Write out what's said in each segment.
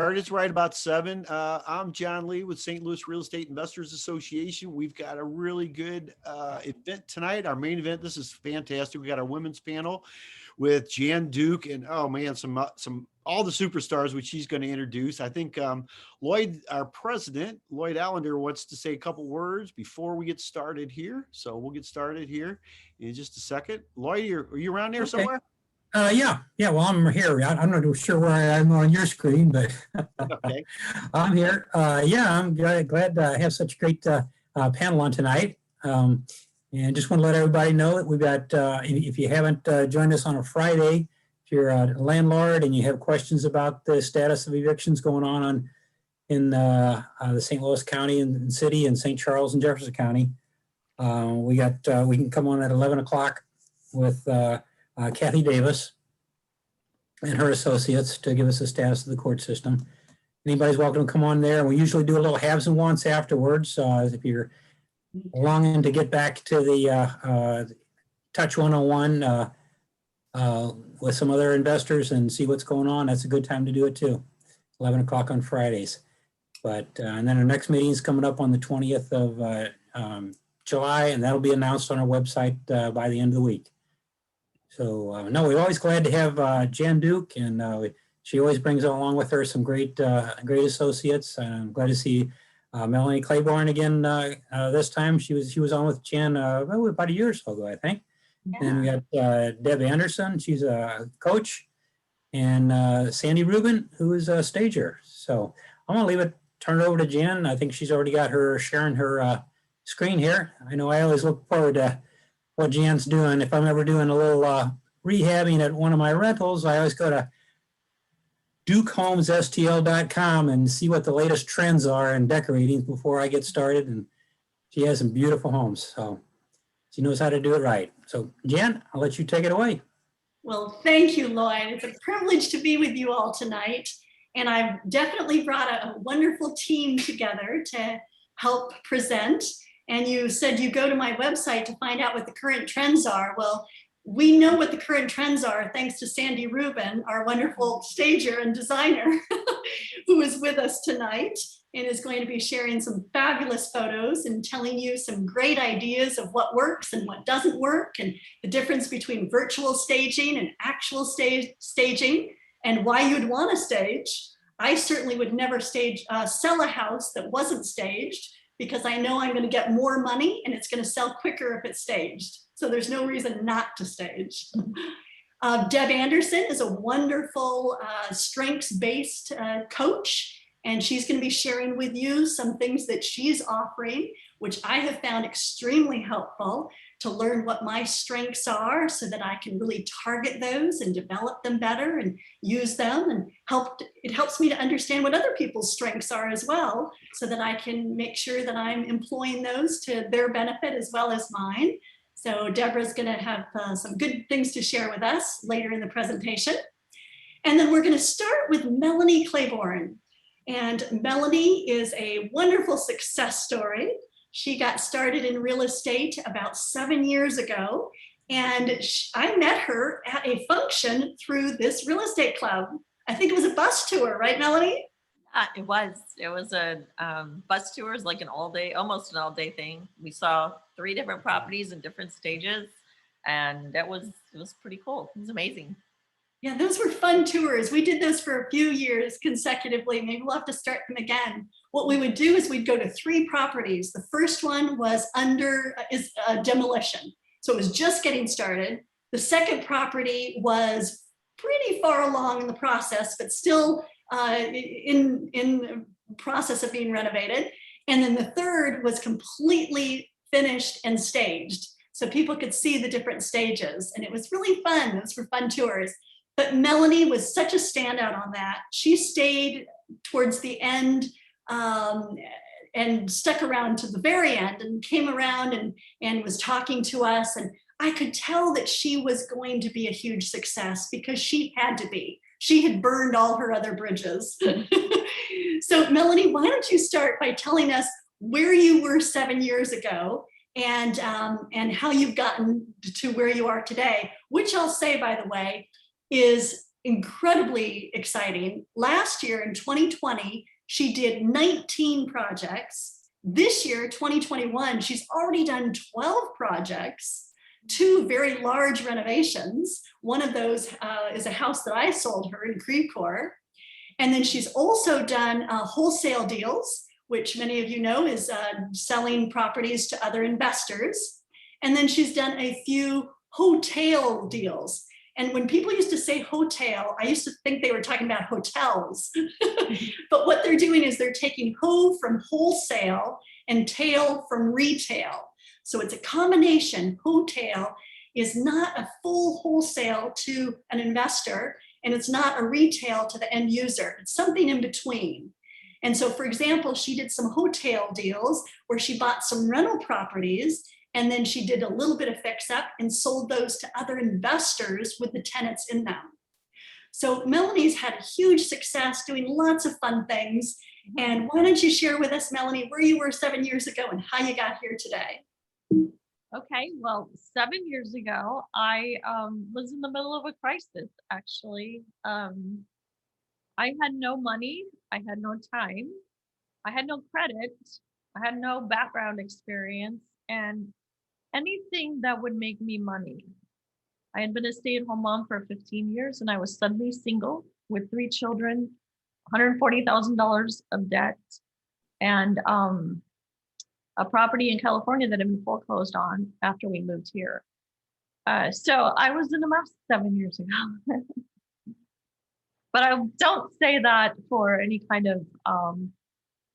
Heard it's right about 7. I'm John Lee with St. Louis Real Estate Investors Association. We've got a really good event tonight. Our main event. This is fantastic. We got our women's panel with Jan Duke and oh man, some all the superstars which she's going to introduce. I think Lloyd, our president, Lloyd Allender, wants to say a couple words before we get started here. So we'll get started here in just a second. Lloyd, are you around there somewhere? Yeah. Well, I'm here. I'm not sure where I am on your screen, but Okay. I'm here. I'm glad to have such a great panel on tonight. And just want to let everybody know that we've got, if you haven't joined us on a Friday, if you're a landlord and you have questions about the status of evictions going on in the St. Louis County and City and St. Charles and Jefferson County, we can come on at 11 o'clock with Kathy Davis and her associates to give us a status of the court system. Anybody's welcome to come on there. We usually do a little haves and wants afterwards. If you're longing to get back to the Touch 101 with some other investors and see what's going on, that's a good time to do it too. 11 o'clock on Fridays. But and then our next meeting is coming up on the 20th of July, and that'll be announced on our website by the end of the week. So no, we're always glad to have Jan Duke, and she always brings along with her some great associates. I'm glad to see Melanie Claiborne again this time. She was on with Jan about a year or so ago, I think. Yeah. And we got Deb Anderson, she's a coach, and Sandi Rubin, who is a stager. So I'm gonna turn it over to Jan. I think she's already got her sharing her screen here. I know I always look forward to what Jan's doing. If I'm ever doing a little rehabbing at one of my rentals, I always go to DukeHomesSTL.com and see what the latest trends are in decorating before I get started. And she has some beautiful homes, so she knows how to do it right. So Jan, I'll let you take it away. Well, thank you, Lloyd. It's a privilege to be with you all tonight. And I've definitely brought a wonderful team together to help present. And you said you go to my website to find out what the current trends are. Well, we know what the current trends are thanks to Sandi Rubin, our wonderful stager and designer, who is with us tonight and is going to be sharing some fabulous photos and telling you some great ideas of what works and what doesn't work, and the difference between virtual staging and actual staging, and why you'd want to stage. I certainly would never sell a house that wasn't staged, because I know I'm going to get more money and it's going to sell quicker if it's staged. So there's no reason not to stage. Deb Anderson is a wonderful strengths-based coach, and she's going to be sharing with you some things that she's offering, which I have found extremely helpful to learn what my strengths are so that I can really target those and develop them better and use them, and it helps me to understand what other people's strengths are as well, so that I can make sure that I'm employing those to their benefit as well as mine. So Deborah's going to have some good things to share with us later in the presentation. And then we're going to start with Melanie Claiborne. And Melanie is a wonderful success story. She got started in real estate about 7 years ago, and I met her at a function through this real estate club. I think it was a bus tour, right, Melanie? It was a bus tour, is like almost an all day thing. We saw 3 different properties in different stages, and it was pretty cool. It was amazing. Yeah, those were fun tours. We did those for a few years consecutively. Maybe we'll have to start them again. What we would do is we'd go to 3 properties. The first one was is demolition. So it was just getting started. The second property was pretty far along in the process, but still in the process of being renovated. And then the third was completely finished and staged, so people could see the different stages. And it was really fun. Those were fun tours. But Melanie was such a standout on that. She stayed towards the end and stuck around to the very end and came around and was talking to us. And I could tell that she was going to be a huge success because she had to be. She had burned all her other bridges. So Melanie, why don't you start by telling us where you were 7 years ago and how you've gotten to where you are today, which I'll say, by the way, is incredibly exciting. Last year in 2020, she did 19 projects. This year, 2021, she's already done 12 projects, 2 very large renovations. One of those is a house that I sold her in Creve Coeur. And then she's also done wholesale deals, which many of you know is selling properties to other investors. And then she's done a few hotel deals. And when people used to say hotel, I used to think they were talking about hotels. But what they're doing is they're taking ho from wholesale and tail from retail. So it's a combination. Hotel is not a full wholesale to an investor, and it's not a retail to the end user. It's something in between. And so, for example, she did some hotel deals where she bought some rental properties, and then she did a little bit of fix up and sold those to other investors with the tenants in them. So Melanie's had a huge success doing lots of fun things. And why don't you share with us, Melanie, where you were 7 years ago and how you got here today? Okay, well, 7 years ago, I was in the middle of a crisis, actually. I had no money, I had no time, I had no credit, I had no background experience, and anything that would make me money. I had been a stay-at-home mom for 15 years, and I was suddenly single with 3 children, $140,000 of debt, and a property in California that had been foreclosed on after we moved here. So I was in a mess 7 years ago. But I don't say that for any kind of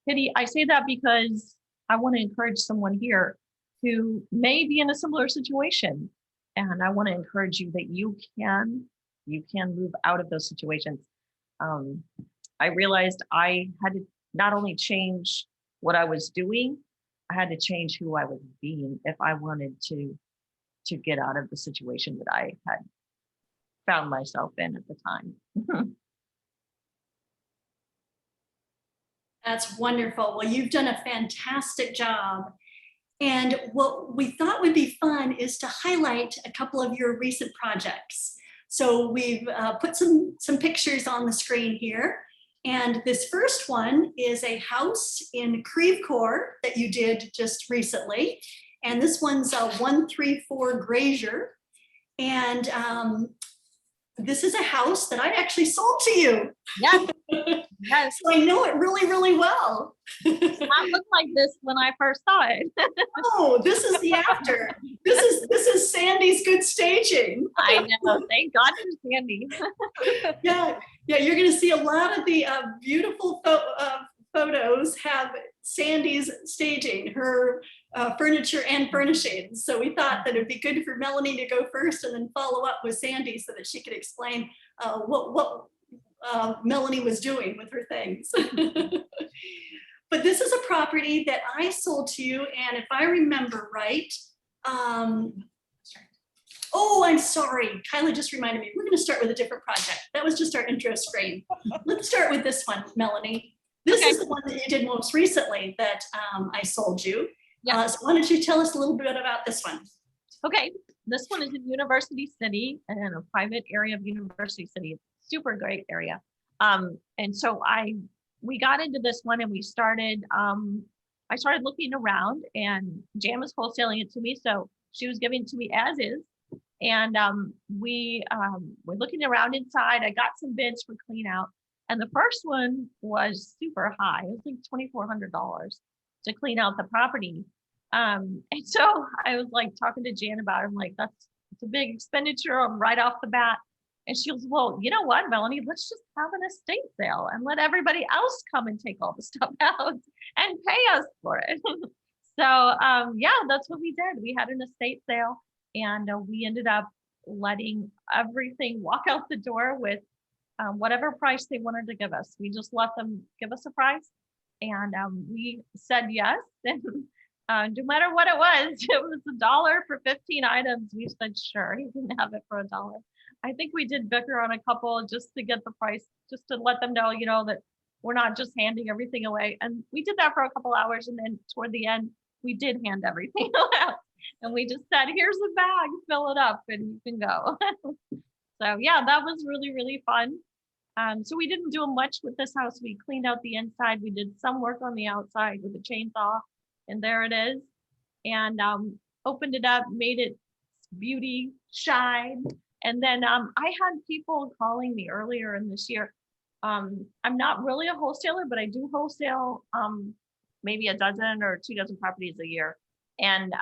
pity. I say that because I want to encourage someone here who may be in a similar situation. And I want to encourage you that you can move out of those situations. I realized I had to not only change what I was doing, I had to change who I was being if I wanted to get out of the situation that I had found myself in at the time. That's wonderful. Well, you've done a fantastic job. And what we thought would be fun is to highlight a couple of your recent projects. So we've put some pictures on the screen here. And this first one is a house in Creve Coeur that you did just recently. And this one's a 134 Grazier. And this is a house that I actually sold to you. Yes, yes. So I know it really, really well. It looked like this when I first saw it. Oh, this is the after. This is Sandi's good staging. I know. Thank God for Sandi. Yeah, you're going to see a lot of the beautiful photos have Sandi's staging, her furniture and furnishings. So we thought that it'd be good for Melanie to go first and then follow up with Sandi so that she could explain what Melanie was doing with her things. But this is a property that I sold to you, and if I remember right, oh, I'm sorry, Kyla just reminded me, we're going to start with a different project. That was just our intro screen. Let's start with this one, Melanie. This is the one that you did most recently that I sold you. Yeah. So why don't you tell us a little bit about this one? Okay, this one is in University City and in a private area of University City. Super great area. And so we got into this one and we started, I started looking around, and Jan was wholesaling it to me. So she was giving it to me as is. And we were looking around inside. I got some bids for clean out. And the first one was super high. It was like $2,400 to clean out the property. And so I was like talking to Jan about it. I'm like, it's a big expenditure right off the bat. And she goes, well, you know what, Melanie, let's just have an estate sale and let everybody else come and take all the stuff out and pay us for it. So yeah, that's what we did. We had an estate sale, and we ended up letting everything walk out the door with whatever price they wanted to give us. We just let them give us a price, and we said yes. And no matter what it was $1 for 15 items. We said, sure, he can have it for $1. I think we did bicker on a couple just to get the price, just to let them know, that we're not just handing everything away. And we did that for a couple hours. And then toward the end, we did hand everything out. And we just said, here's the bag, fill it up and you can go. So yeah, that was really, really fun. So we didn't do much with this house. We cleaned out the inside. We did some work on the outside with a chainsaw, and there it is. And opened it up, made it beauty shine. And then I had people calling me earlier in this year. I'm not really a wholesaler, but I do wholesale maybe a dozen or 2 dozen properties a year. And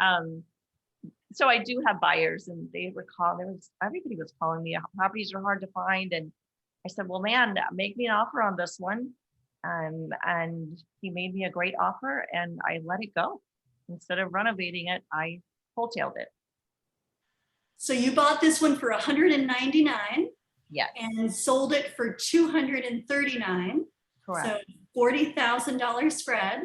so I do have buyers, and they were calling. Everybody was calling me. Properties are hard to find, and I said, well, man, make me an offer on this one. And he made me a great offer, and I let it go. Instead of renovating it, I wholesaled it. So you bought this one for 199 Yes, and sold it for 239. correct. So $40,000 spread.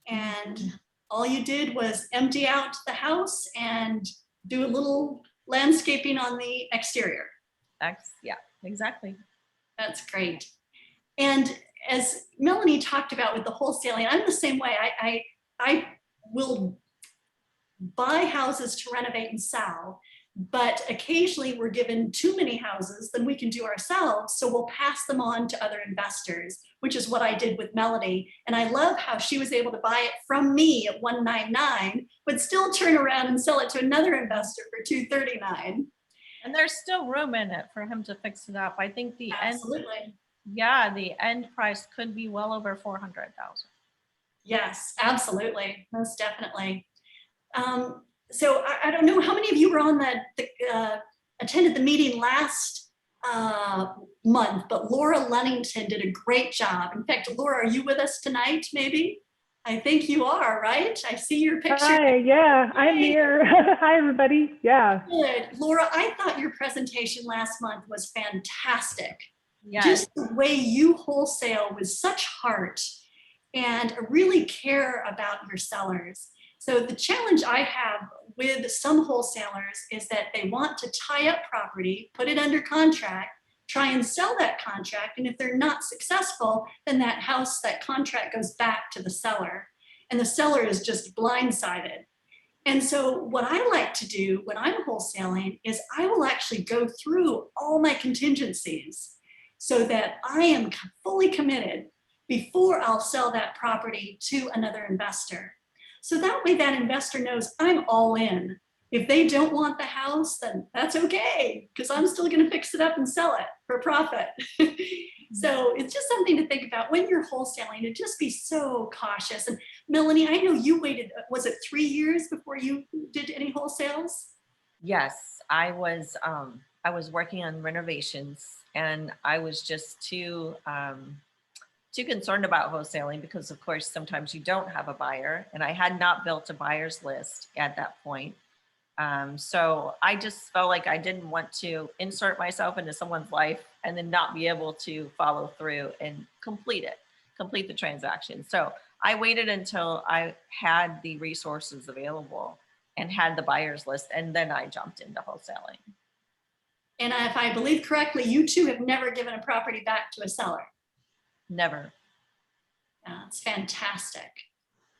And all you did was empty out the house and do a little landscaping on the exterior. Yeah, exactly. That's great. And as Melanie talked about with the wholesaling, I'm the same way. I will buy houses to renovate and sell, but occasionally we're given too many houses than we can do ourselves. So we'll pass them on to other investors, which is what I did with Melody. And I love how she was able to buy it from me at 199, but still turn around and sell it to another investor for 239. And there's still room in it for him to fix it up. I think the Absolutely. the end price could be well over 400,000. Yes, absolutely. Most definitely. So I don't know how many of you were on attended the meeting last month, but Laura Lunnington did a great job. In fact, Laura, are you with us tonight, maybe? I think you are, right? I see your picture. Hi, yeah, I'm here. Hi, everybody. Yeah. Good. Laura, I thought your presentation last month was fantastic. Yes. Just the way you wholesale with such heart and really care about your sellers. So the challenge I have with some wholesalers is that they want to tie up property, put it under contract, try and sell that contract. And if they're not successful, then that house, that contract goes back to the seller. And the seller is just blindsided. And so what I like to do when I'm wholesaling is I will actually go through all my contingencies so that I am fully committed before I'll sell that property to another investor. So that way that investor knows I'm all in. If they don't want the house, then that's okay, because I'm still going to fix it up and sell it for profit. So it's just something to think about when you're wholesaling, to just be so cautious. And Melanie, I know you waited, was it 3 years before you did any wholesales? Yes, I was working on renovations, and I was just too concerned about wholesaling because, of course, sometimes you don't have a buyer, and I had not built a buyer's list at that point. So I just felt like I didn't want to insert myself into someone's life and then not be able to follow through and complete the transaction. So I waited until I had the resources available and had the buyer's list, and then I jumped into wholesaling. And if I believe correctly, you two have never given a property back to a seller. Never. Yeah, it's fantastic.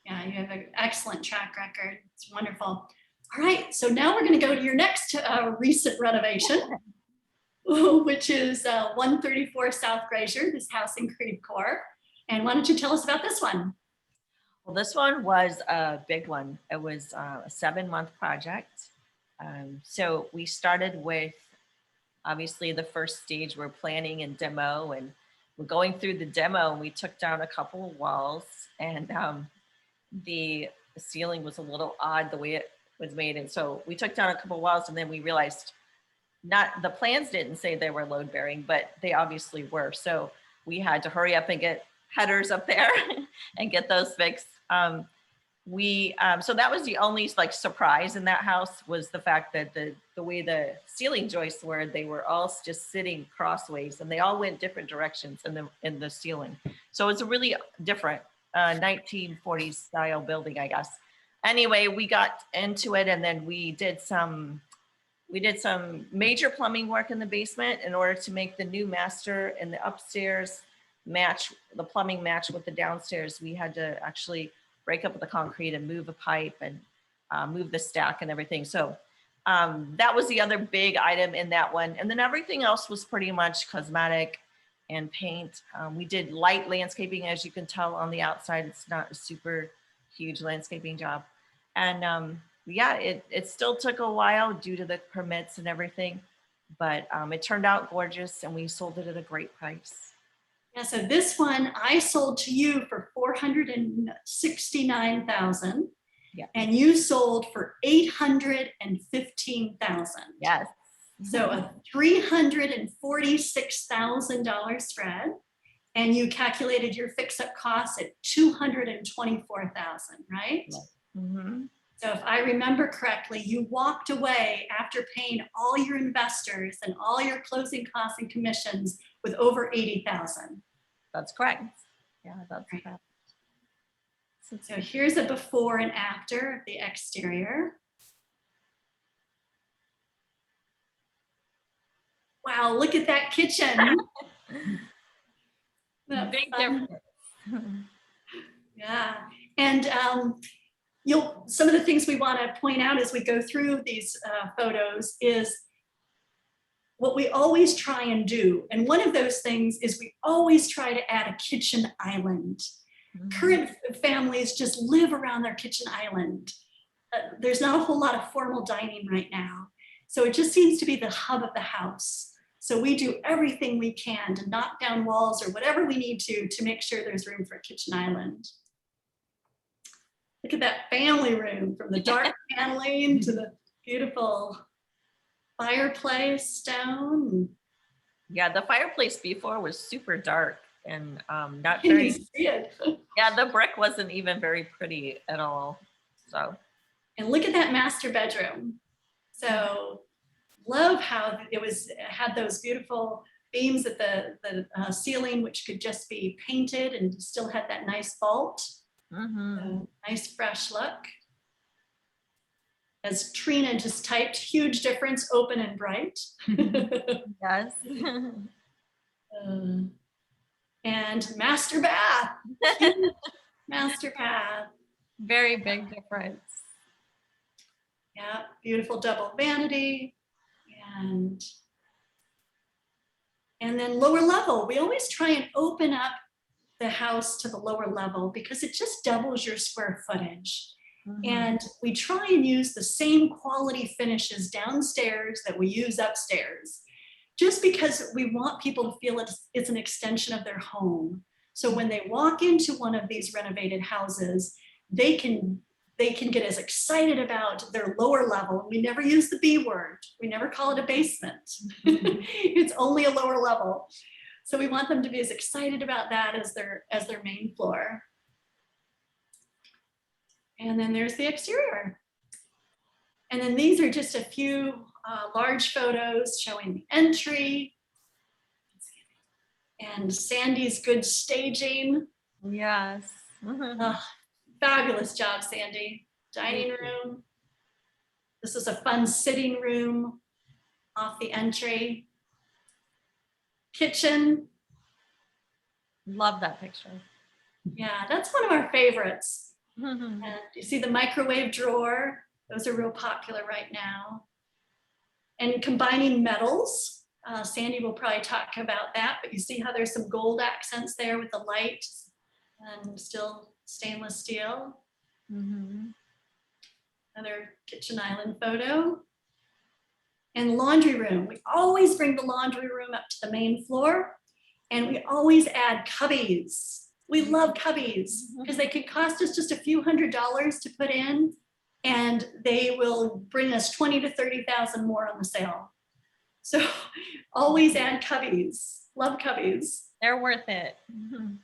Yeah, you have an excellent track record. It's wonderful. All right, so now we're going to go to your next recent renovation, which is 134 South Glacier, this house in Creve Coeur. And why don't you tell us about this one? Well, this one was a big one. It was a 7-month project. So we started with, obviously, the first stage, we're planning and demo, and we're going through the demo, and we took down a couple of walls, and the ceiling was a little odd the way it was made. And so we took down a couple of walls, and then we realized the plans didn't say they were load bearing, but they obviously were. So we had to hurry up and get headers up there and get those fixed. So that was the only surprise in that house, was the fact that the way the ceiling joists were, they were all just sitting crossways, and they all went different directions in the ceiling. So it's a really different 1940s style building, I guess. Anyway, we got into it, and then we did some major plumbing work in the basement in order to make the new master and the upstairs the plumbing match with the downstairs. We had to actually break up the concrete and move a pipe and move the stack and everything. So That was the other big item in that one. And then everything else was pretty much cosmetic and paint. We did light landscaping, as you can tell on the outside. It's not a super huge landscaping job. And yeah, it still took a while due to the permits and everything, but it turned out gorgeous and we sold it at a great price. Yeah, so this one I sold to you for $469,000. Yeah. And you sold for $815,000. Yes. So a $346,000 spread. And you calculated your fix-up costs at $224,000, right? Mm-hmm. So if I remember correctly, you walked away after paying all your investors and all your closing costs and commissions with over $80,000. That's correct. Yeah, that's Right. correct. So here's a before and after of the exterior. Wow, look at that kitchen. That Big fun. difference. Yeah, and some of the things we want to point out as we go through these photos is what we always try and do. And one of those things is we always try to add a kitchen island. Current families just live around their kitchen island. There's not a whole lot of formal dining right now. So it just seems to be the hub of the house. So we do everything we can to knock down walls or whatever we need to make sure there's room for a kitchen island. Look at that family room, from the dark paneling to the beautiful fireplace stone. Yeah, the fireplace before was super dark and not Can you very, see it? yeah, the brick wasn't even very pretty at all. So, And look at that master bedroom. So love how it had those beautiful beams at the ceiling, which could just be painted and still had that nice vault. So, nice fresh look. As Trina just typed, huge difference, open and bright. yes. And master bath. Master bath. Very big difference. Yeah, beautiful double vanity. And then lower level. We always try and open up the house to the lower level because it just doubles your square footage. And we try and use the same quality finishes downstairs that we use upstairs, just because we want people to feel it's an extension of their home. So when they walk into one of these renovated houses, they can get as excited about their lower level. We never use the B word. We never call it a basement. It's only a lower level. So we want them to be as excited about that as their main floor. And then there's the exterior. And then these are just a few large photos showing the entry and Sandi's good staging. Yes. Fabulous job, Sandi. Dining room. This is a fun sitting room off the entry. Kitchen. Love that picture. Yeah, that's one of our favorites. And you see the microwave drawer. Those are real popular right now. And combining metals. Sandi will probably talk about that, but you see how there's some gold accents there with the light and still stainless steel. Another kitchen island photo. And laundry room. We always bring the laundry room up to the main floor, and we always add cubbies. We love cubbies because they could cost us just a few $100s to put in, and they will bring us 20 to 30,000 more on the sale. So always add cubbies. Love cubbies. They're worth it.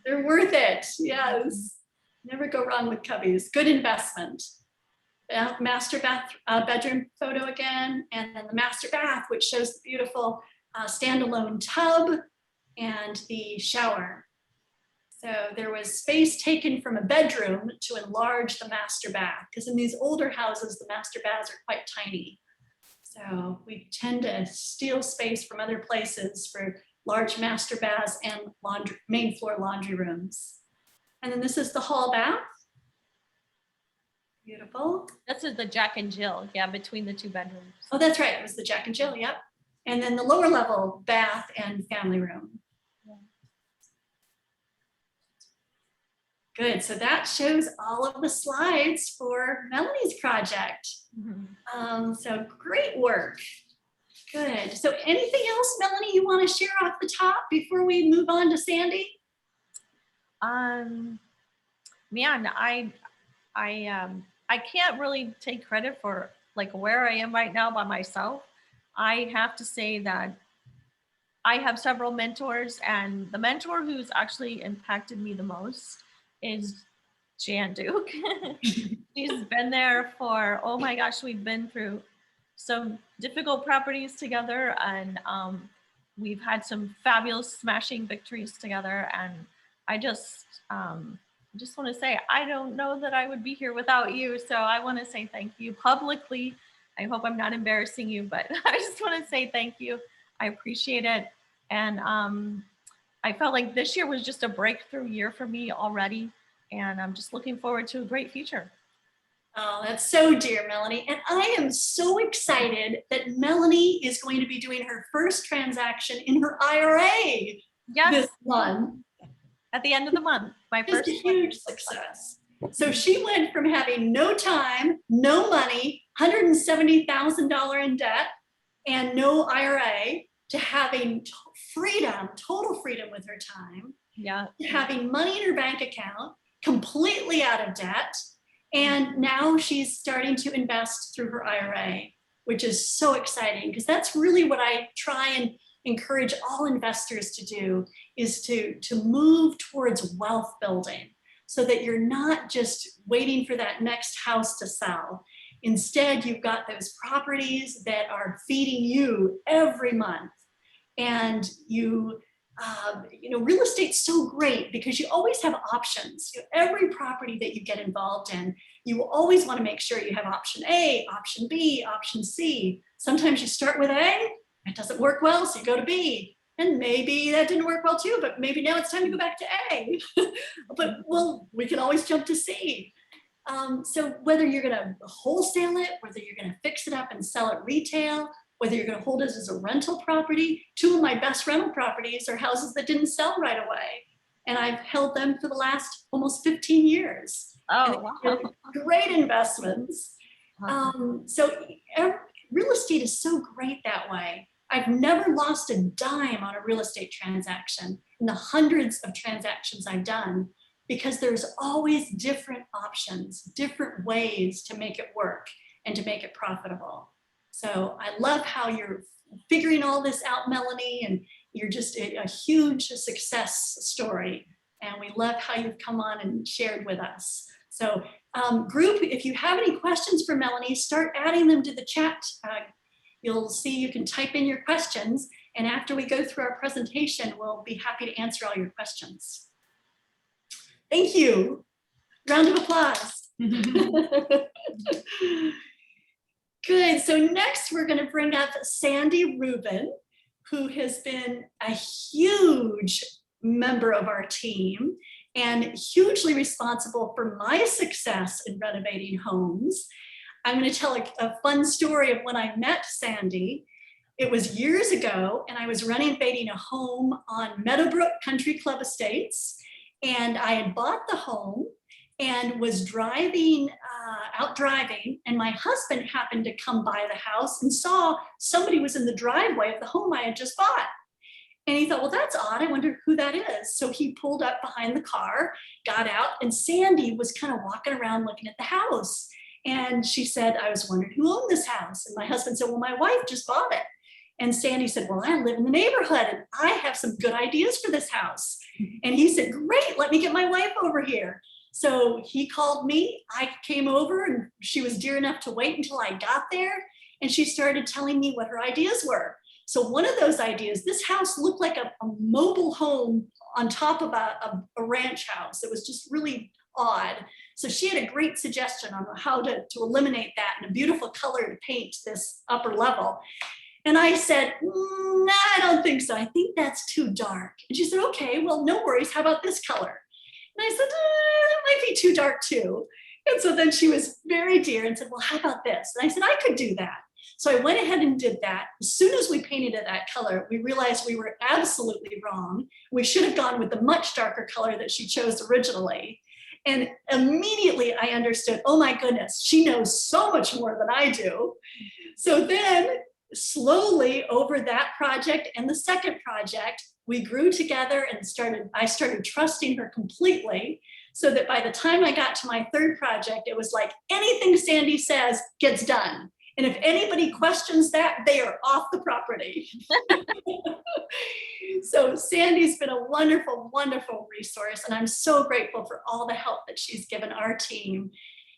They're worth it. Yes. Never go wrong with cubbies. Good investment. Master bath bedroom photo again, and then the master bath, which shows the beautiful standalone tub and the shower. So there was space taken from a bedroom to enlarge the master bath, because in these older houses, the master baths are quite tiny. So we tend to steal space from other places for large master baths and main floor laundry rooms. And then this is the hall bath. Beautiful. This is the Jack and Jill, yeah, between the two bedrooms. Oh, that's right. It was the Jack and Jill. Yep. And then the lower level bath and family room. Yeah. Good. So that shows all of the slides for Melanie's project. Mhm. So great work. Good. So anything else, Melanie, you want to share off the top before we move on to Sandy? Man, I can't really take credit for like where I am right now by myself. I have to say that I have several mentors, and the mentor who's actually impacted me the most is Jan Duke. She's been there for, oh my gosh, we've been through some difficult properties together, and we've had some fabulous smashing victories together. And I just want to say, I don't know that I would be here without you. So I want to say thank you publicly. I hope I'm not embarrassing you, but I just want to say thank you. I appreciate it. And I felt like this year was just a breakthrough year for me already. And I'm just looking forward to a great future. Oh, that's so dear, Melanie. And I am so excited that Melanie is going to be doing her first transaction in her IRA this month. At the end of the month, my Just first a huge success. So she went from having no time, no money, $170,000 in debt, and no IRA to having freedom, total freedom with her time, Yeah. to having money in her bank account, completely out of debt. And now she's starting to invest through her IRA, which is so exciting because that's really what I try and encourage all investors to do, is to move towards wealth building so that you're not just waiting for that next house to sell. Instead, you've got those properties that are feeding you every month. And you know, real estate's so great because you always have options. Every property that you get involved in, you always want to make sure you have option A, option B, option C. Sometimes you start with A, it doesn't work well, so you go to B. And maybe that didn't work well too, but maybe now it's time to go back to A. But well, we can always jump to C. So whether you're going to wholesale it, whether you're going to fix it up and sell it retail, whether you're going to hold it as a rental property, two of my best rental properties are houses that didn't sell right away. And I've held them for the last almost 15 years. Oh, wow. Great investments. So real estate is so great that way. I've never lost a dime on a real estate transaction in the hundreds of transactions I've done, because there's always different options, different ways to make it work and to make it profitable. So I love how you're figuring all this out, Melanie, and you're just a huge success story. And we love how you've come on and shared with us. So group, if you have any questions for Melanie, start adding them to the chat. You'll see you can type in your questions. And after we go through our presentation, we'll be happy to answer all your questions. Thank you. Round of applause. Good. So next we're going to bring up Sandi Rubin, who has been a huge member of our team and hugely responsible for my success in renovating homes. I'm going to tell a fun story of when I met Sandi. It was years ago, and I was renovating a home on Meadowbrook Country Club Estates, and I had bought the home and was driving, out driving, and my husband happened to come by the house and saw somebody was in the driveway of the home I had just bought. And he thought, well, that's odd. I wonder who that is. So he pulled up behind the car, got out, and Sandi was kind of walking around looking at the house. And she said, I was wondering who owned this house. And my husband said, well, my wife just bought it. And Sandi said, well, I live in the neighborhood and I have some good ideas for this house. And he said, great, let me get my wife over here. So he called me, I came over, and she was dear enough to wait until I got there. And she started telling me what her ideas were. So one of those ideas, this house looked like a mobile home on top of a ranch house. It was just really odd. So she had a great suggestion on how to eliminate that and a beautiful color to paint this upper level. And I said, nah, I don't think so. I think that's too dark. And she said, okay, well, no worries. How about this color? And I said, that might be too dark too. And so then she was very dear and said, well, how about this? And I said, I could do that. So I went ahead and did that. As soon as we painted it that color, we realized we were absolutely wrong. We should have gone with the much darker color that she chose originally. And immediately I understood, oh my goodness, she knows so much more than I do. So then slowly over that project and the second project, we grew together and I started trusting her completely, so that by the time I got to my third project, it was like anything Sandi says gets done. And if anybody questions that, they are off the property. So Sandi's been a wonderful, wonderful resource. And I'm so grateful for all the help that she's given our team.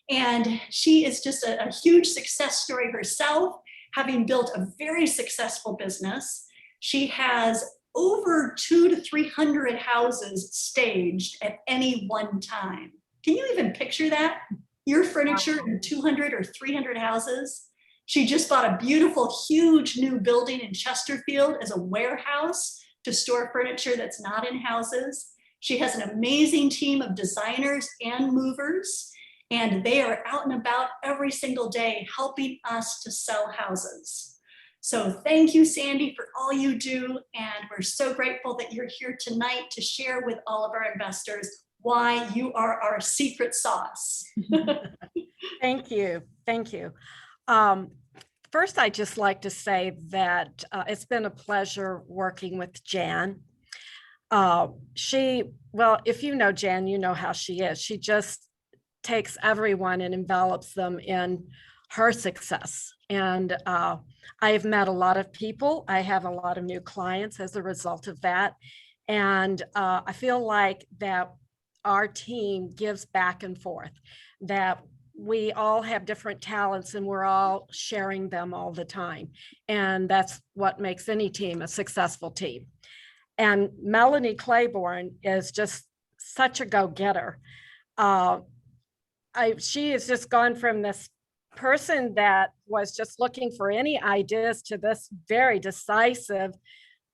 And she is just a huge success story herself, having built a very successful business. She has over 200 to 300 houses staged at any one time. Can you even picture that? Your furniture in 200 or 300 houses. She just bought a beautiful, huge new building in Chesterfield as a warehouse to store furniture that's not in houses. She has an amazing team of designers and movers, and they are out and about every single day helping us to sell houses. So thank you, Sandi, for all you do. And we're so grateful that you're here tonight to share with all of our investors why you are our secret sauce. Thank you. Thank you. First, I'd just like to say that it's been a pleasure working with Jan. Well, if you know Jan, you know how she is. She just takes everyone and envelops them in her success. And I have met a lot of people. I have a lot of new clients as a result of that. And I feel like that our team gives back and forth, that we all have different talents and we're all sharing them all the time. And that's what makes any team a successful team. And Melanie Claiborne is just such a go-getter. She has just gone from this person that was just looking for any ideas to this very decisive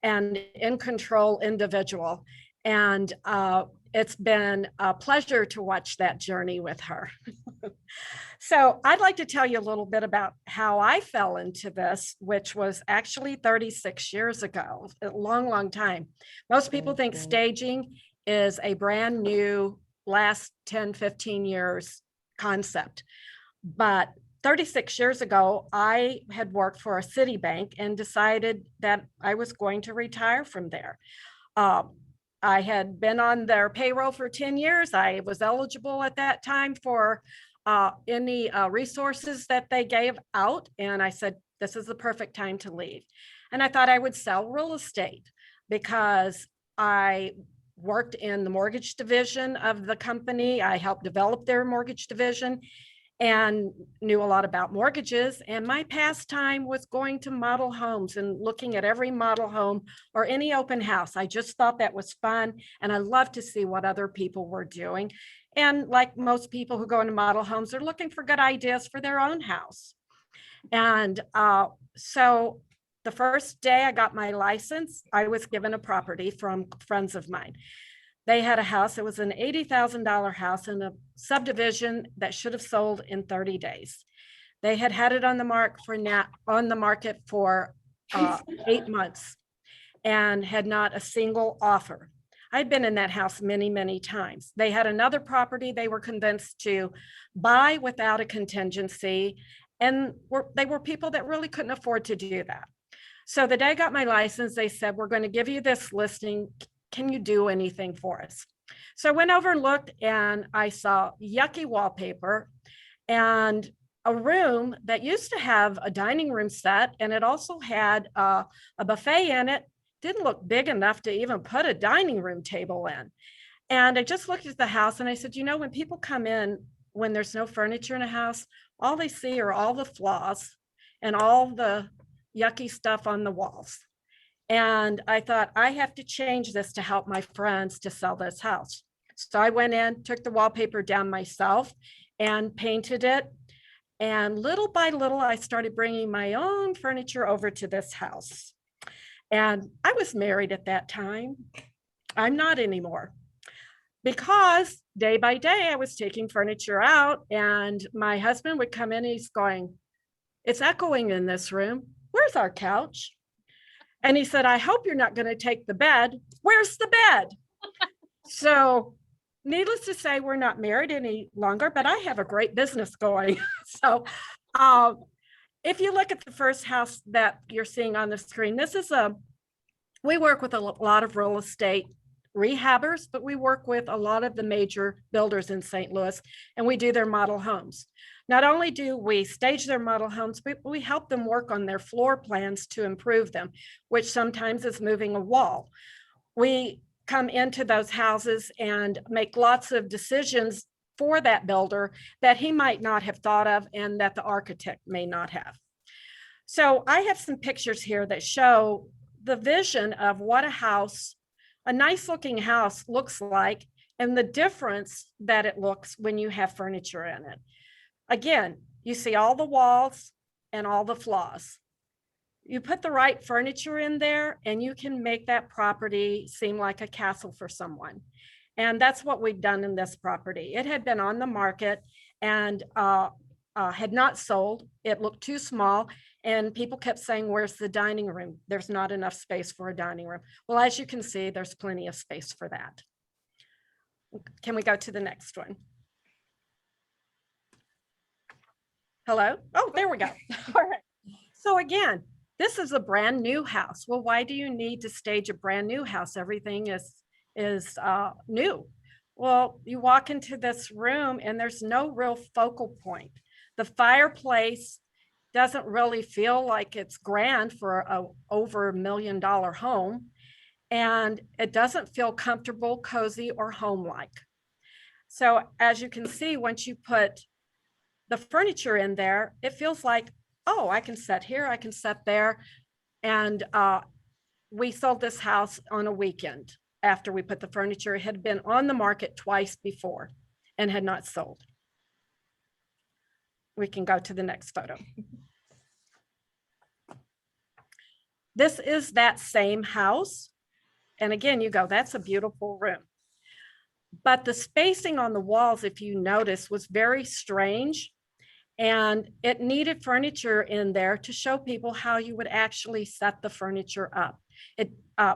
and in control individual. And it's been a pleasure to watch that journey with her. So I'd like to tell you a little bit about how I fell into this, which was actually 36 years ago, a long, long time. Most people think staging is a brand new last 10, 15 years concept. But 36 years ago, I had worked for a Citibank and decided that I was going to retire from there. I had been on their payroll for 10 years. I was eligible at that time for any resources that they gave out. And I said, this is the perfect time to leave. And I thought I would sell real estate because I worked in the mortgage division of the company. I helped develop their mortgage division and knew a lot about mortgages. And my pastime was going to model homes and looking at every model home or any open house. I just thought that was fun. And I love to see what other people were doing. And like most people who go into model homes, they're looking for good ideas for their own house. And so the first day I got my license, I was given a property from friends of mine. They had a house. It was an $80,000 house in a subdivision that should have sold in 30 days. They had had it on the market for 8 months and had not a single offer. I'd been in that house many, many times. They had another property they were convinced to buy without a contingency. And they were people that really couldn't afford to do that. So the day I got my license, they said, we're going to give you this listing. Can you do anything for us? So I went over and looked and I saw yucky wallpaper and a room that used to have a dining room set. And it also had a buffet in it. Didn't look big enough to even put a dining room table in. And I just looked at the house and I said, you know, when people come in, when there's no furniture in a house, all they see are all the flaws and all the yucky stuff on the walls. And I thought, I have to change this to help my friends to sell this house. So I went in, took the wallpaper down myself and painted it. And little by little, I started bringing my own furniture over to this house. And I was married at that time. I'm not anymore. because day by day I was taking furniture out and my husband would come in and he's going, it's echoing in this room. Where's our couch? And he said, I hope you're not going to take the bed. Where's the bed? So needless to say, we're not married any longer, but I have a great business going. So if you look at the first house that you're seeing on the screen, we work with a lot of real estate rehabbers, but we work with a lot of the major builders in St. Louis, and we do their model homes. Not only do we stage their model homes, but we help them work on their floor plans to improve them, which sometimes is moving a wall. We come into those houses and make lots of decisions for that builder that he might not have thought of and that the architect may not have. So I have some pictures here that show the vision of what a nice looking house looks like and the difference that it looks when you have furniture in it. Again, you see all the walls and all the flaws. You put the right furniture in there and you can make that property seem like a castle for someone. And that's what we've done in this property. It had been on the market and had not sold. It looked too small. And people kept saying, where's the dining room? There's not enough space for a dining room. Well, as you can see, there's plenty of space for that. Can we go to the next one? Hello? Oh, there we go. All right. So again, this is a brand new house. Well, why do you need to stage a brand new house? Everything is new. Well, you walk into this room and there's no real focal point. The fireplace doesn't really feel like it's grand for a over $1 million home. And it doesn't feel comfortable, cozy, or home-like. So as you can see, once you put the furniture in there, it feels like, oh, I can sit here, I can sit there. And we sold this house on a weekend after we put the furniture. It had been on the market twice before and had not sold. We can go to the next photo. This is that same house. And again, you go, that's a beautiful room. But the spacing on the walls, if you notice, was very strange. And it needed furniture in there to show people how you would actually set the furniture up.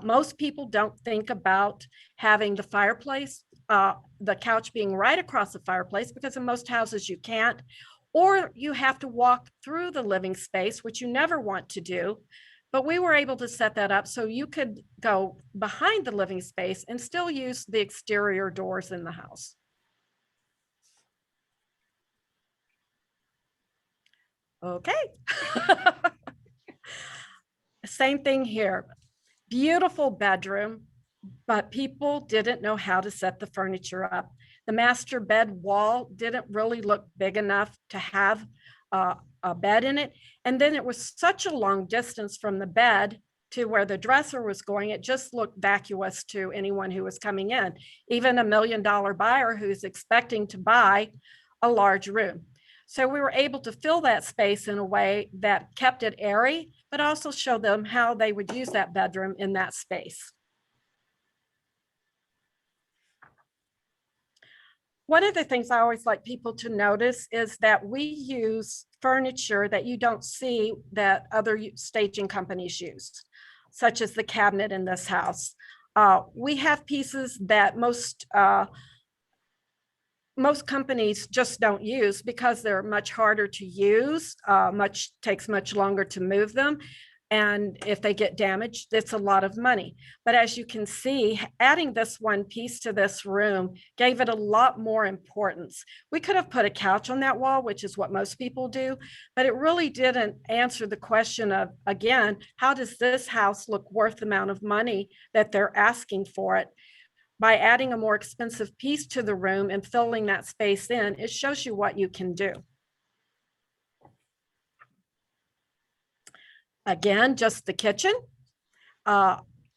Most people don't think about having the fireplace, the couch being right across the fireplace, because in most houses you can't, or you have to walk through the living space, which you never want to do. But we were able to set that up so you could go behind the living space and still use the exterior doors in the house. Okay. Same thing here. Beautiful bedroom, but people didn't know how to set the furniture up. The master bed wall didn't really look big enough to have a bed in it. And then it was such a long distance from the bed to where the dresser was going. It just looked vacuous to anyone who was coming in, even $1 million buyer who's expecting to buy a large room. So we were able to fill that space in a way that kept it airy, but also show them how they would use that bedroom in that space. One of the things I always like people to notice is that we use furniture that you don't see that other staging companies use, such as the cabinet in this house. We have pieces that most companies just don't use because they're much harder to use, takes much longer to move them. And if they get damaged, it's a lot of money. But as you can see, adding this one piece to this room gave it a lot more importance. We could have put a couch on that wall, which is what most people do, but it really didn't answer the question of, again, how does this house look worth the amount of money that they're asking for it? By adding a more expensive piece to the room and filling that space in, it shows you what you can do. Again, just the kitchen.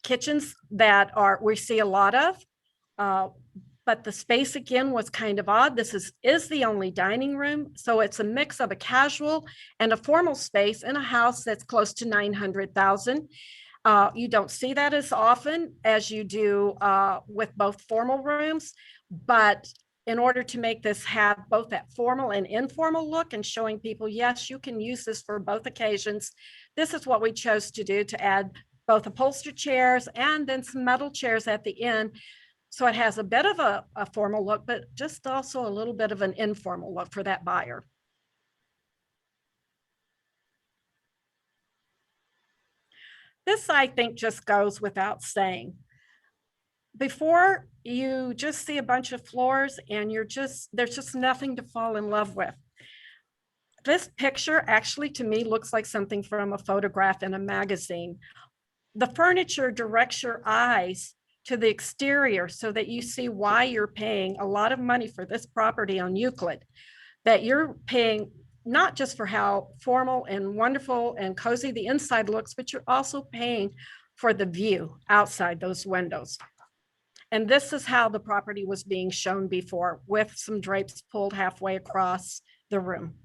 Kitchens that we see a lot of, but the space again was kind of odd. This is the only dining room. So it's a mix of a casual and a formal space in a house that's close to 900,000. You don't see that as often as you do with both formal rooms. But in order to make this have both that formal and informal look and showing people, yes, you can use this for both occasions, this is what we chose to do, to add both upholstered chairs and then some metal chairs at the end. So it has a bit of a formal look, but just also a little bit of an informal look for that buyer. This, I think, just goes without saying. Before, you just see a bunch of floors and there's just nothing to fall in love with. This picture actually, to me, looks like something from a photograph in a magazine. The furniture directs your eyes to the exterior so that you see why you're paying a lot of money for this property on Euclid, that you're paying not just for how formal and wonderful and cozy the inside looks, but you're also paying for the view outside those windows. And this is how the property was being shown before, with some drapes pulled halfway across the room.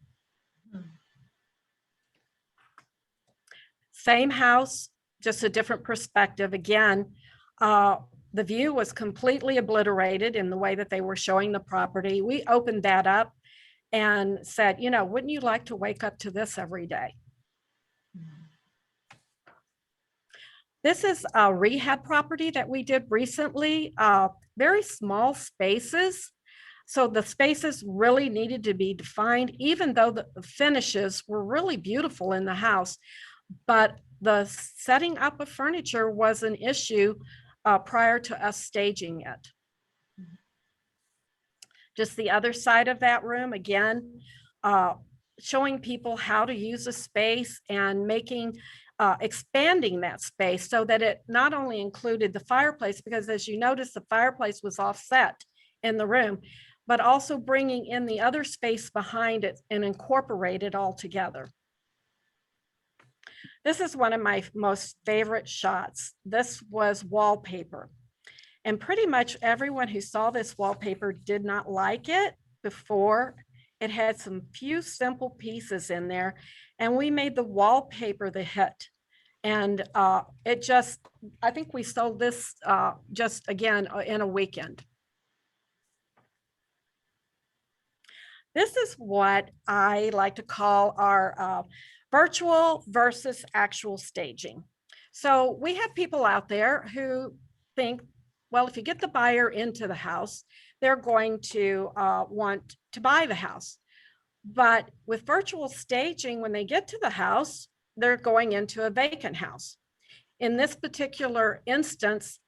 Same house, just a different perspective. Again, the view was completely obliterated in the way that they were showing the property. We opened that up and said, you know, wouldn't you like to wake up to this every day? This is a rehab property that we did recently, very small spaces. So the spaces really needed to be defined, even though the finishes were really beautiful in the house. But the setting up of furniture was an issue prior to us staging it. Just the other side of that room, again, showing people how to use a space and expanding that space so that it not only included the fireplace, because as you notice, the fireplace was offset in the room, but also bringing in the other space behind it and incorporate it all together. This is one of my most favorite shots. This was wallpaper. And pretty much everyone who saw this wallpaper did not like it before. It had some few simple pieces in there, and we made the wallpaper the hit. And I think we sold this just again in a weekend. This is what I like to call our virtual versus actual staging. So we have people out there who think, well, if you get the buyer into the house, they're going to want to buy the house. But with virtual staging, when they get to the house, they're going into a vacant house. In this particular instance,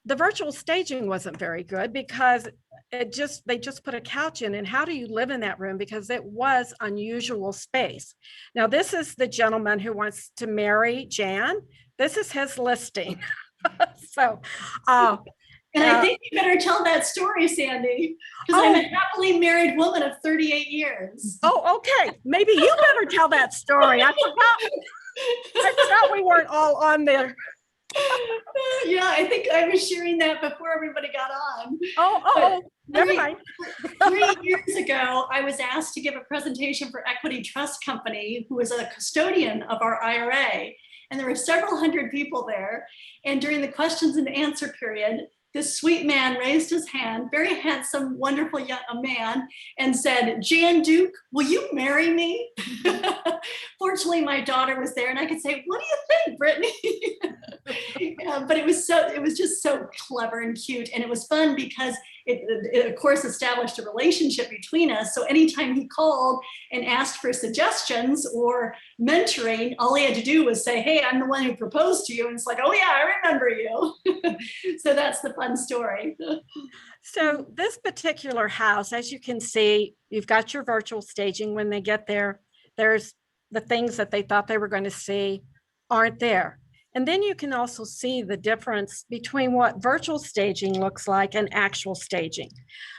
the virtual staging wasn't very good because they just put a couch in, and how do you live in that room? Because it was unusual space. Now, this is the gentleman who wants to marry Jan. This is his listing. So, and I think you better tell that story, Sandy, because I'm a happily married woman of 38 years. Oh, okay. Maybe you better tell that story. I forgot we weren't all on there. Yeah, I think I was sharing that before everybody got on. Never mind. 3 years ago, I was asked to give a presentation for Equity Trust Company, who was a custodian of our IRA. And there were several hundred people there. And during the questions and answer period, this sweet man raised his hand, very handsome, wonderful young man, and said, "Jan Duke, will you marry me?" Fortunately, my daughter was there, and I could say, "What do you think, Brittany?" But it was just so clever and cute, and it was fun because it of course established a relationship between us. So anytime he called and asked for suggestions or mentoring, all he had to do was say, "Hey, I'm the one who proposed to you," and it's like, "Oh yeah, I remember you." So that's the fun story. So this particular house, as you can see, you've got your virtual staging. When they get there, there's the things that they thought they were going to see aren't there. And then you can also see the difference between what virtual staging looks like and actual staging.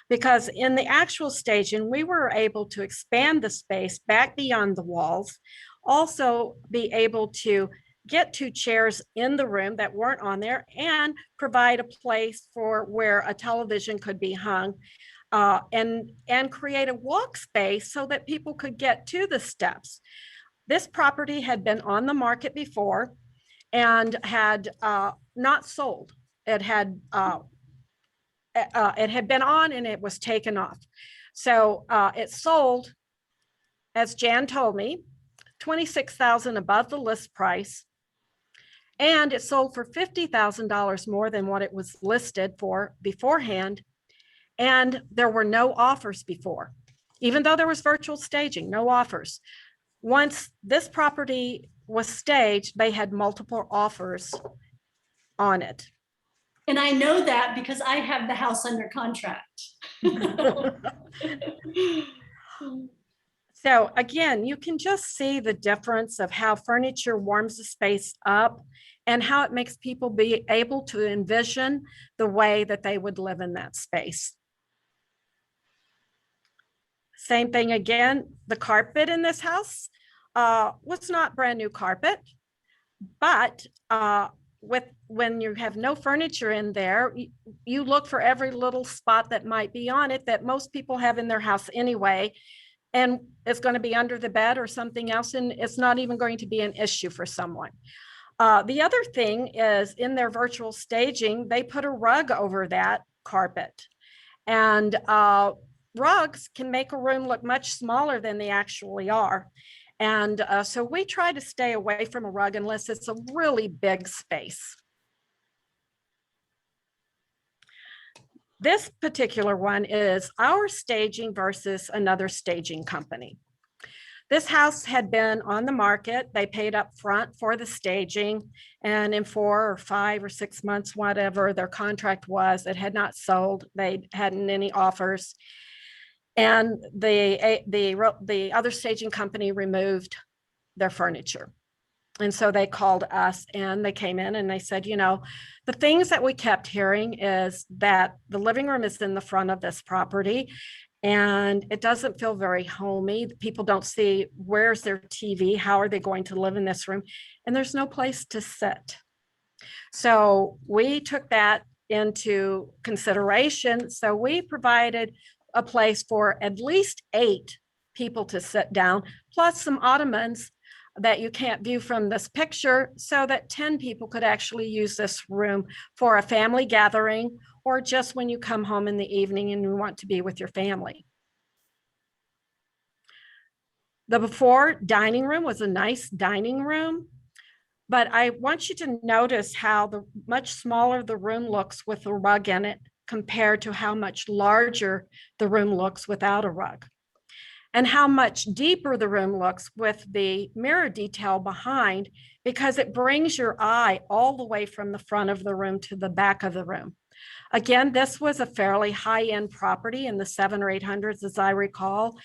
Because in the actual staging, we were able to expand the space back beyond the walls, also be able to get 2 chairs in the room that weren't on there, and provide a place for where a television could be hung, and create a walk space so that people could get to the steps. This property had been on the market before and had not sold. It had it had been on and it was taken off. So it sold, as Jan told me, $26,000 above the list price. And it sold for $50,000 more than what it was listed for beforehand. And there were no offers before, even though there was virtual staging, no offers. Once this property was staged, they had multiple offers on it. And I know that because I have the house under contract. So again, you can just see the difference of how furniture warms the space up and how it makes people be able to envision the way that they would live in that space. Same thing again, the carpet in this house was not brand new carpet, but when you have no furniture in there, you look for every little spot that might be on it that most people have in their house anyway, and it's going to be under the bed or something else, and it's not even going to be an issue for someone. The other thing is in their virtual staging, they put a rug over that carpet, and rugs can make a room look much smaller than they actually are. And so we try to stay away from a rug unless it's a really big space. This particular one is our staging versus another staging company. This house had been on the market. They paid up front for the staging, and in 4 or 5 or 6 months, whatever their contract was, it had not sold. They hadn't any offers. And the other staging company removed their furniture. And so they called us and they came in and they said, you know, the things that we kept hearing is that the living room is in the front of this property and it doesn't feel very homey. People don't see where's their TV, how are they going to live in this room? And there's no place to sit. So we took that into consideration. So we provided a place for at least 8 people to sit down, plus some ottomans that you can't view from this picture, so that 10 people could actually use this room for a family gathering or just when you come home in the evening and you want to be with your family. The before dining room was a nice dining room, but I want you to notice how much smaller the room looks with a rug in it compared to how much larger the room looks without a rug, and how much deeper the room looks with the mirror detail behind, because it brings your eye all the way from the front of the room to the back of the room. Again, this was a fairly high-end property in the 700s or 800s, as I recall.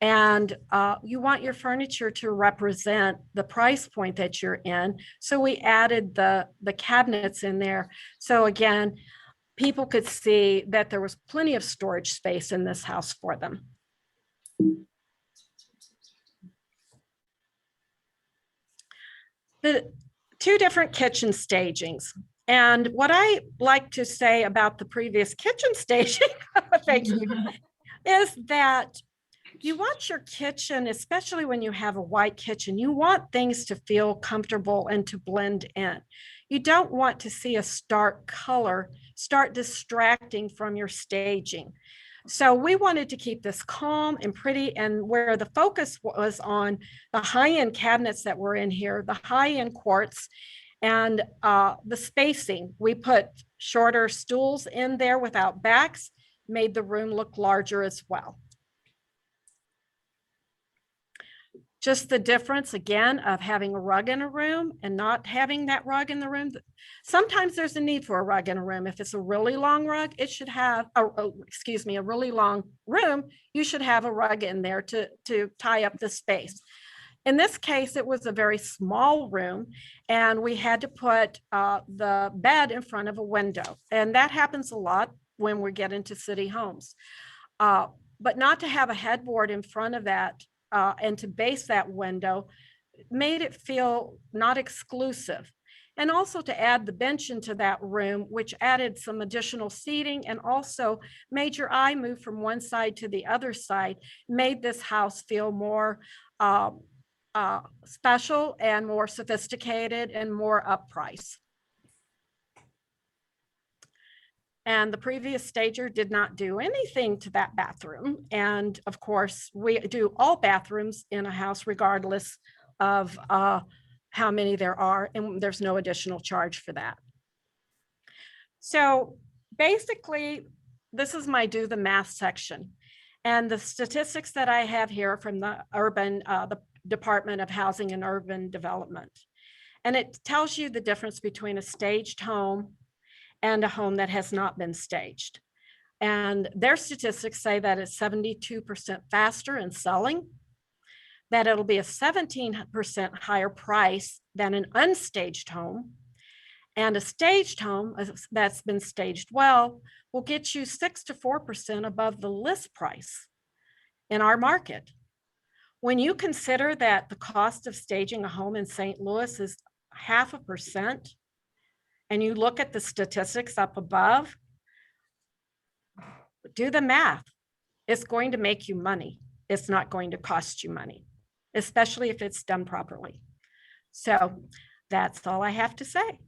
And you want your furniture to represent the price point that you're in. So we added the cabinets in there. So again, people could see that there was plenty of storage space in this house for them. The 2 different kitchen stagings. And what I like to say about the previous kitchen staging, thank you, is that you want your kitchen, especially when you have a white kitchen, you want things to feel comfortable and to blend in. You don't want to see a stark color start distracting from your staging. So we wanted to keep this calm and pretty, and where the focus was on the high-end cabinets that were in here, the high-end quartz, and the spacing. We put shorter stools in there without backs, made the room look larger as well. Just the difference, again, of having a rug in a room and not having that rug in the room. Sometimes there's a need for a rug in a room. If it's a really long rug, it should have, a really long room, you should have a rug in there to tie up the space. In this case, it was a very small room, and we had to put the bed in front of a window. And that happens a lot when we get into city homes. But not to have a headboard in front of that and to base that window made it feel not exclusive. And also to add the bench into that room, which added some additional seating and also made your eye move from one side to the other side, made this house feel more special and more sophisticated and more up price. And the previous stager did not do anything to that bathroom. And of course, we do all bathrooms in a house regardless of how many there are, and there's no additional charge for that. So basically, this is my do the math section. And the statistics that I have here from the the Department of Housing and Urban Development. And it tells you the difference between a staged home and a home that has not been staged. And their statistics say that it's 72% faster in selling, that it'll be a 17% higher price than an unstaged home. And a staged home that's been staged well will get you 6 to 4% above the list price in our market. When you consider that the cost of staging a home in St. Louis is 0.5%, and you look at the statistics up above, do the math. It's going to make you money. It's not going to cost you money, especially if it's done properly. So that's all I have to say.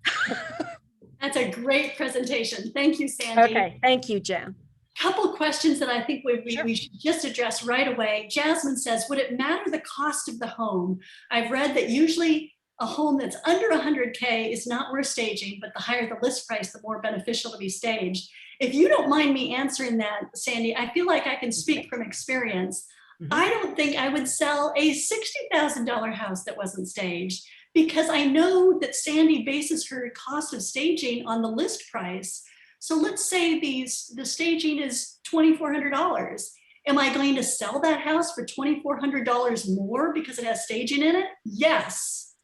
That's a great presentation. Thank you, Sandy. Okay, thank you, Jen. Couple questions that I think Sure. we should just address right away. Jasmine says, would it matter the cost of the home? I've read that usually a home that's under 100K is not worth staging, but the higher the list price, the more beneficial to be staged. If you don't mind me answering that, Sandy, I feel like I can speak from experience. Mhm. I don't think I would sell a $60,000 house that wasn't staged, because I know that Sandy bases her cost of staging on the list price. So let's say the staging is $2,400. Am I going to sell that house for $2,400 more because it has staging in it? Yes.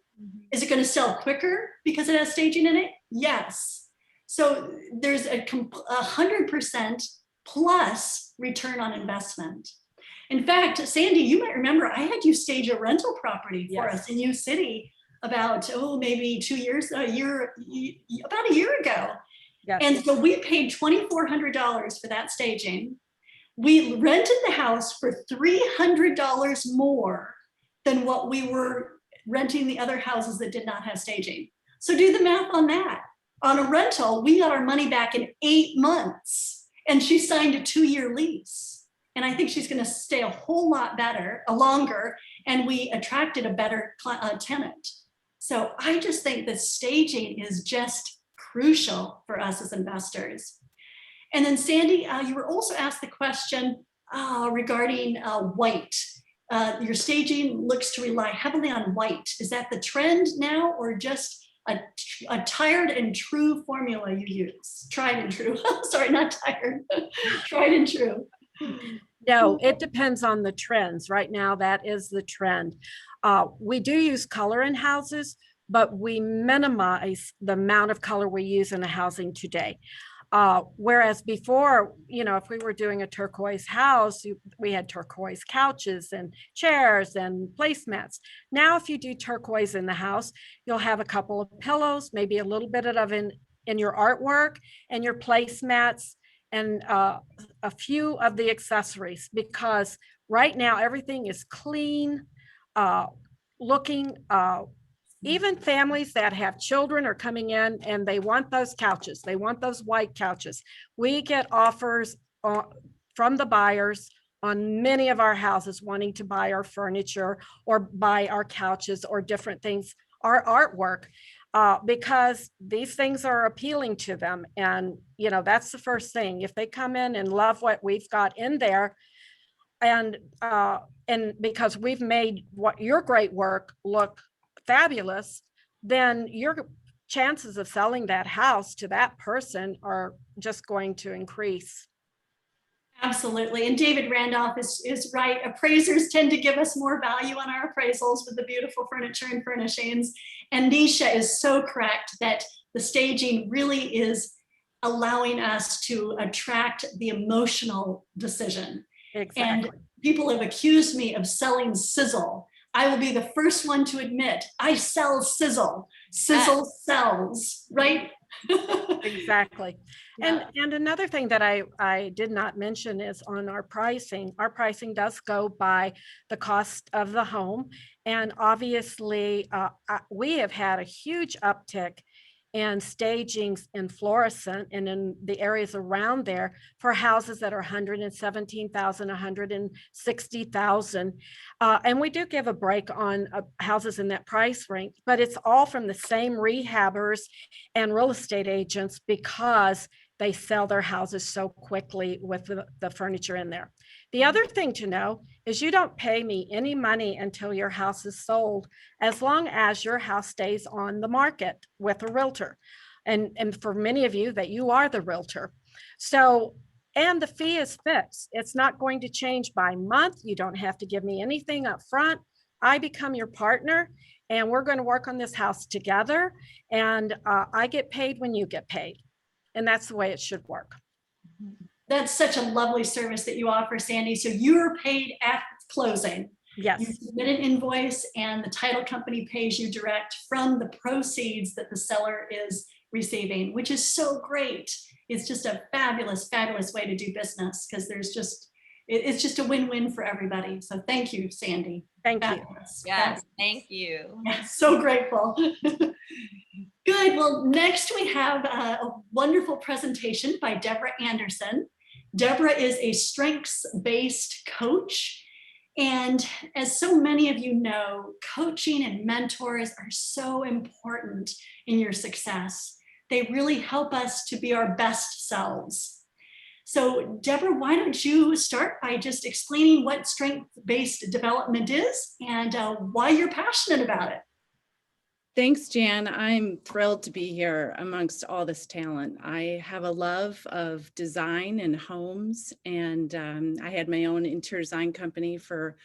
Is it going to sell quicker because it has staging in it? Yes. So there's a 100% plus return on investment. In fact, Sandy, you might remember I had you stage a rental property for Yes. us in U City about, maybe 2 years, about a year ago. Yes. And so we paid $2,400 for that staging. We rented the house for $300 more than what we were renting the other houses that did not have staging. So do the math on that. On a rental, we got our money back in 8 months, and she signed a 2-year lease. And I think she's going to stay a whole lot longer, and we attracted a better tenant. So I just think that staging is just crucial for us as investors. And then Sandy, you were also asked the question regarding white. Your staging looks to rely heavily on white. Is that the trend now, or just a tired and true formula you use? Tried and true. Sorry, not tired. Tried and true. No, it depends on the trends. Right now, that is the trend. We do use color in houses, but we minimize the amount of color we use in a housing today. Whereas before, if we were doing a turquoise house, we had turquoise couches and chairs and placemats. Now, if you do turquoise in the house, you'll have a couple of pillows, maybe a little bit of in your artwork and your placemats, and a few of the accessories, because right now everything is clean looking. Even families that have children are coming in and they want those couches. They want those white couches. We get offers from the buyers on many of our houses wanting to buy our furniture or buy our couches or different things, our artwork, because these things are appealing to them. And, that's the first thing. If they come in and love what we've got in there, and because we've made what your great work look fabulous, then your chances of selling that house to that person are just going to increase. Absolutely. And David Randolph is right. Appraisers tend to give us more value on our appraisals with the beautiful furniture and furnishings. And Nisha is so correct that the staging really is allowing us to attract the emotional decision. Exactly. And people have accused me of selling sizzle. I will be the first one to admit I sell sizzle. Sizzle sells, right? Exactly. Yeah. And another thing that I did not mention is on our pricing. Our pricing does go by the cost of the home. And obviously, we have had a huge uptick and stagings in Florissant and in the areas around there for houses that are 117,000, 160,000. And we do give a break on houses in that price range, but it's all from the same rehabbers and real estate agents because they sell their houses so quickly with the furniture in there. The other thing to know is you don't pay me any money until your house is sold, as long as your house stays on the market with a realtor. And for many of you that you are the realtor. So, and the fee is fixed. It's not going to change by month. You don't have to give me anything up front. I become your partner and we're going to work on this house together. And I get paid when you get paid. And that's the way it should work. That's such a lovely service that you offer, Sandy. So you're paid at closing. Yes. You submit an invoice and the title company pays you direct from the proceeds that the seller is receiving, which is so great. It's just a fabulous, fabulous way to do business because it's just a win-win for everybody. So thank you, Sandy. Thank you. Fabulous. Yes, thank you. Yeah, so grateful. Good. Well, next we have a wonderful presentation by Deborah Anderson. Deborah is a strengths-based coach. And as so many of you know, coaching and mentors are so important in your success. They really help us to be our best selves. So Deborah, why don't you start by just explaining what strength-based development is and why you're passionate about it. Thanks, Jan. I'm thrilled to be here amongst all this talent. I have a love of design and homes, and I had my own interior design company for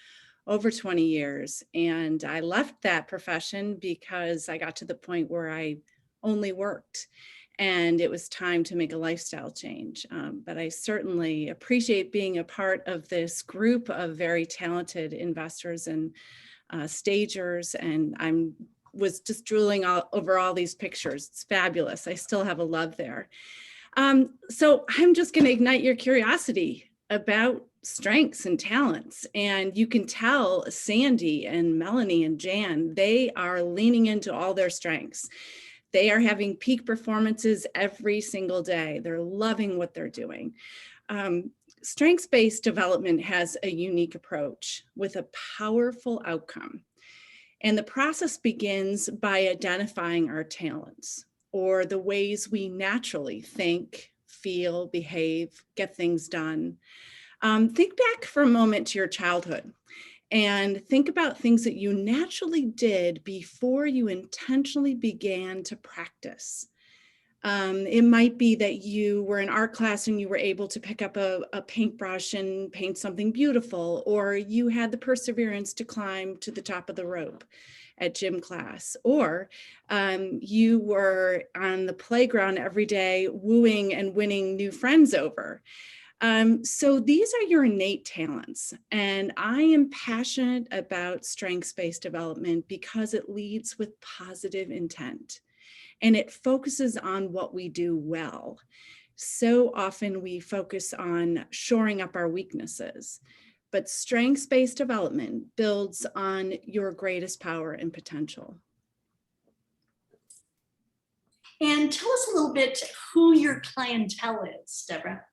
over 20 years. And I left that profession because I got to the point where I only worked and it was time to make a lifestyle change. But I certainly appreciate being a part of this group of very talented investors and stagers, and was just drooling over all these pictures. It's fabulous. I still have a love there. So I'm just going to ignite your curiosity about strengths and talents. And you can tell Sandy and Melanie and Jan, they are leaning into all their strengths. They are having peak performances every single day. They're loving what they're doing. Strengths-based development has a unique approach with a powerful outcome. And the process begins by identifying our talents or the ways we naturally think, feel, behave, get things done. Think back for a moment to your childhood and think about things that you naturally did before you intentionally began to practice. It might be that you were in art class and you were able to pick up a paintbrush and paint something beautiful, or you had the perseverance to climb to the top of the rope at gym class, or you were on the playground every day wooing and winning new friends over. So these are your innate talents, and I am passionate about strengths-based development because it leads with positive intent. And it focuses on what we do well. So often we focus on shoring up our weaknesses, but strengths-based development builds on your greatest power and potential. And tell us a little bit who your clientele is, Deborah.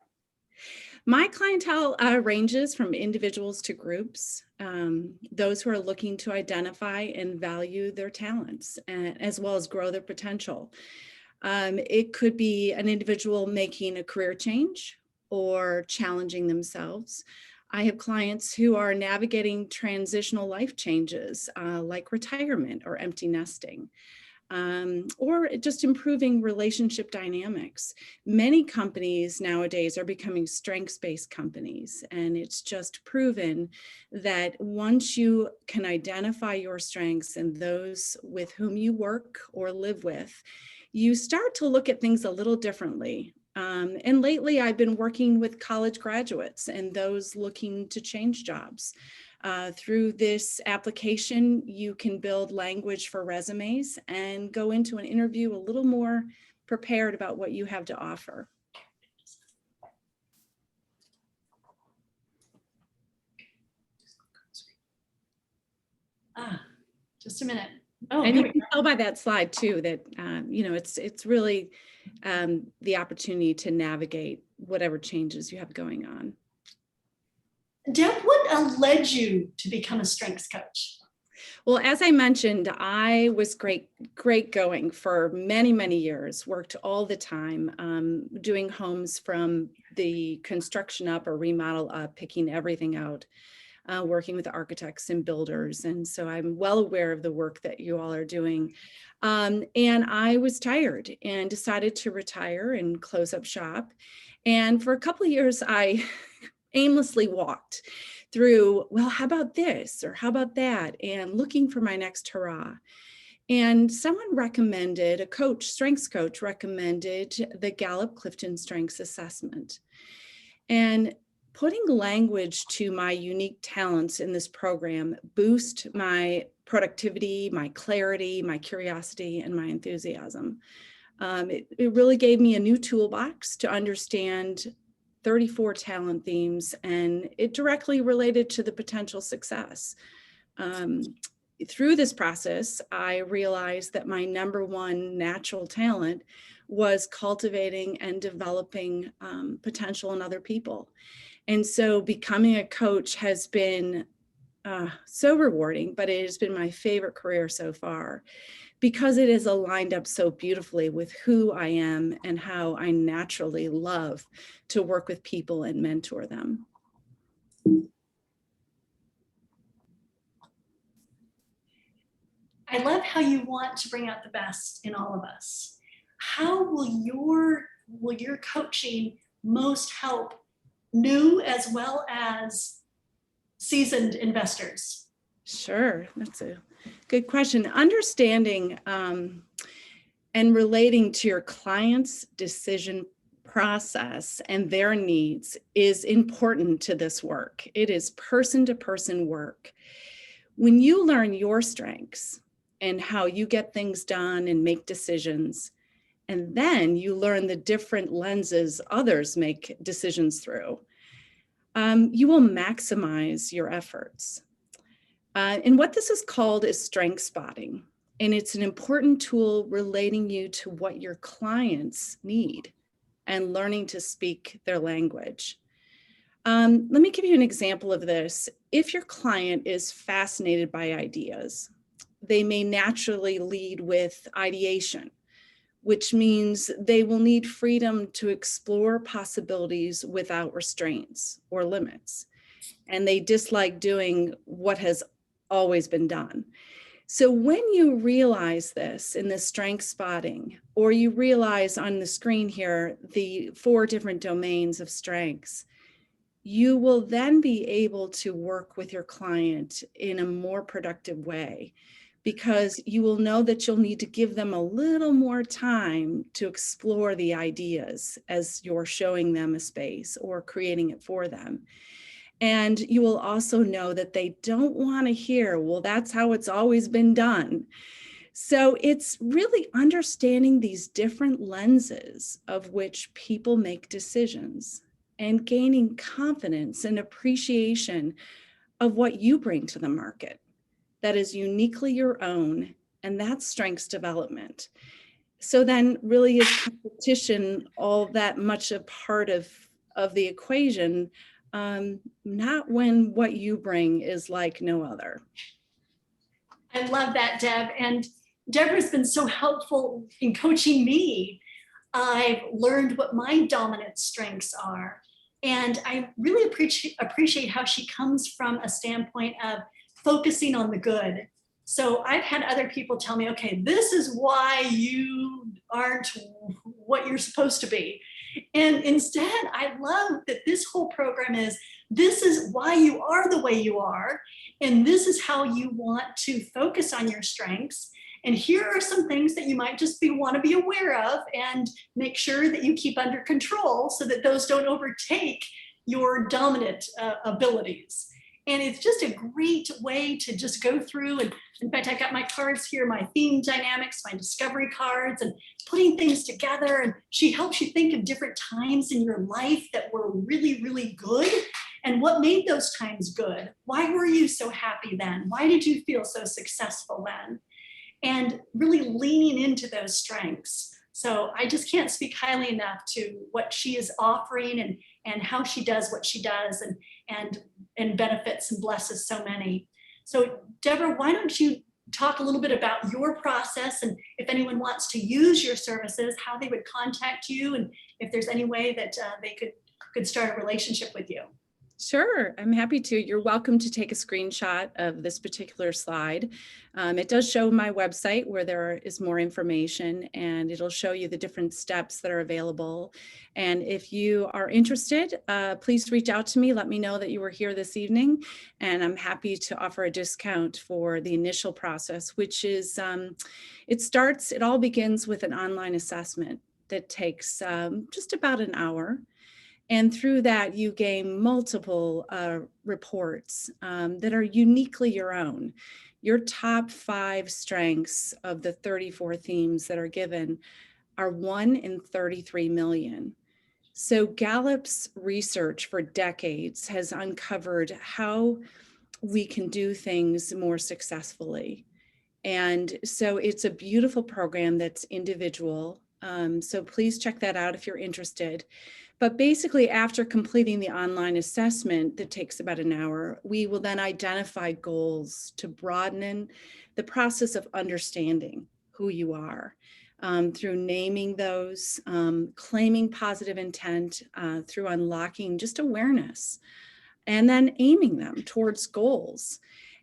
My clientele ranges from individuals to groups, those who are looking to identify and value their talents, as well as grow their potential. It could be an individual making a career change or challenging themselves. I have clients who are navigating transitional life changes like retirement or empty nesting. Or just improving relationship dynamics. Many companies nowadays are becoming strengths-based companies, and it's just proven that once you can identify your strengths and those with whom you work or live with, you start to look at things a little differently. And lately I've been working with college graduates and those looking to change jobs. Through this application, you can build language for resumes and go into an interview a little more prepared about what you have to offer. Just a minute. Oh, And here you we can go. tell by that slide too that, it's really the opportunity to navigate whatever changes you have going on. Deb, what led you to become a strengths coach? Well, as I mentioned, I was great going for many, many years, worked all the time, doing homes from the construction up or remodel up, picking everything out, working with architects and builders. And so I'm well aware of the work that you all are doing. And I was tired and decided to retire and close up shop. And for a couple of years, I aimlessly walked through, well, how about this or how about that? And looking for my next hurrah. And someone recommended, a coach, strengths coach recommended the Gallup Clifton Strengths Assessment. And putting language to my unique talents in this program boost my productivity, my clarity, my curiosity, and my enthusiasm. It really gave me a new toolbox to understand 34 talent themes, and it directly related to the potential success. Through this process, I realized that my number one natural talent was cultivating and developing potential in other people. And so becoming a coach has been so rewarding, but it has been my favorite career so far, because it is aligned up so beautifully with who I am and how I naturally love to work with people and mentor them. I love how you want to bring out the best in all of us. How will your coaching most help new as well as seasoned investors? Sure, that's a good question. Understanding and relating to your client's decision process and their needs is important to this work. It is person-to-person work. When you learn your strengths and how you get things done and make decisions, and then you learn the different lenses others make decisions through, you will maximize your efforts. And what this is called is strength spotting. And it's an important tool relating you to what your clients need and learning to speak their language. Let me give you an example of this. If your client is fascinated by ideas, they may naturally lead with ideation, which means they will need freedom to explore possibilities without restraints or limits. And they dislike doing what has always been done. So when you realize this in the strength spotting, or you realize on the screen here, the 4 different domains of strengths, you will then be able to work with your client in a more productive way, because you will know that you'll need to give them a little more time to explore the ideas as you're showing them a space or creating it for them. And you will also know that they don't want to hear, well, that's how it's always been done. So it's really understanding these different lenses of which people make decisions and gaining confidence and appreciation of what you bring to the market that is uniquely your own, and that's strengths development. So then really is competition all that much a part of the equation? Not when what you bring is like no other. I love that, Deb. And Deborah's been so helpful in coaching me. I've learned what my dominant strengths are. And I really appreciate how she comes from a standpoint of focusing on the good. So I've had other people tell me, okay, this is why you aren't what you're supposed to be. And instead, I love that this whole program is, this is why you are the way you are. And this is how you want to focus on your strengths. And here are some things that you might just want to be aware of and make sure that you keep under control so that those don't overtake your dominant abilities. And it's just a great way to just go through. And in fact, I've got my cards here, my theme dynamics, my discovery cards, and putting things together. And she helps you think of different times in your life that were really, really good. And what made those times good? Why were you so happy then? Why did you feel so successful then? and really leaning into those strengths. So I just can't speak highly enough to what she is offering and how she does what she does and benefits and blesses so many. So Deborah, why don't you talk a little bit about your process, and if anyone wants to use your services, how they would contact you, and if there's any way that they could start a relationship with you. Sure, I'm happy to. You're welcome to take a screenshot of this particular slide. It does show my website where there is more information, and it'll show you the different steps that are available. And if you are interested, please reach out to me. Let me know that you were here this evening, and I'm happy to offer a discount for the initial process, which is, it all begins with an online assessment that takes just about an hour. And through that, you gain multiple reports that are uniquely your own. Your top 5 strengths of the 34 themes that are given are 1 in 33 million. So Gallup's research for decades has uncovered how we can do things more successfully. And so it's a beautiful program that's individual. So please check that out if you're interested. But basically, after completing the online assessment that takes about an hour, we will then identify goals to broaden the process of understanding who you are through naming those, claiming positive intent, through unlocking just awareness, and then aiming them towards goals.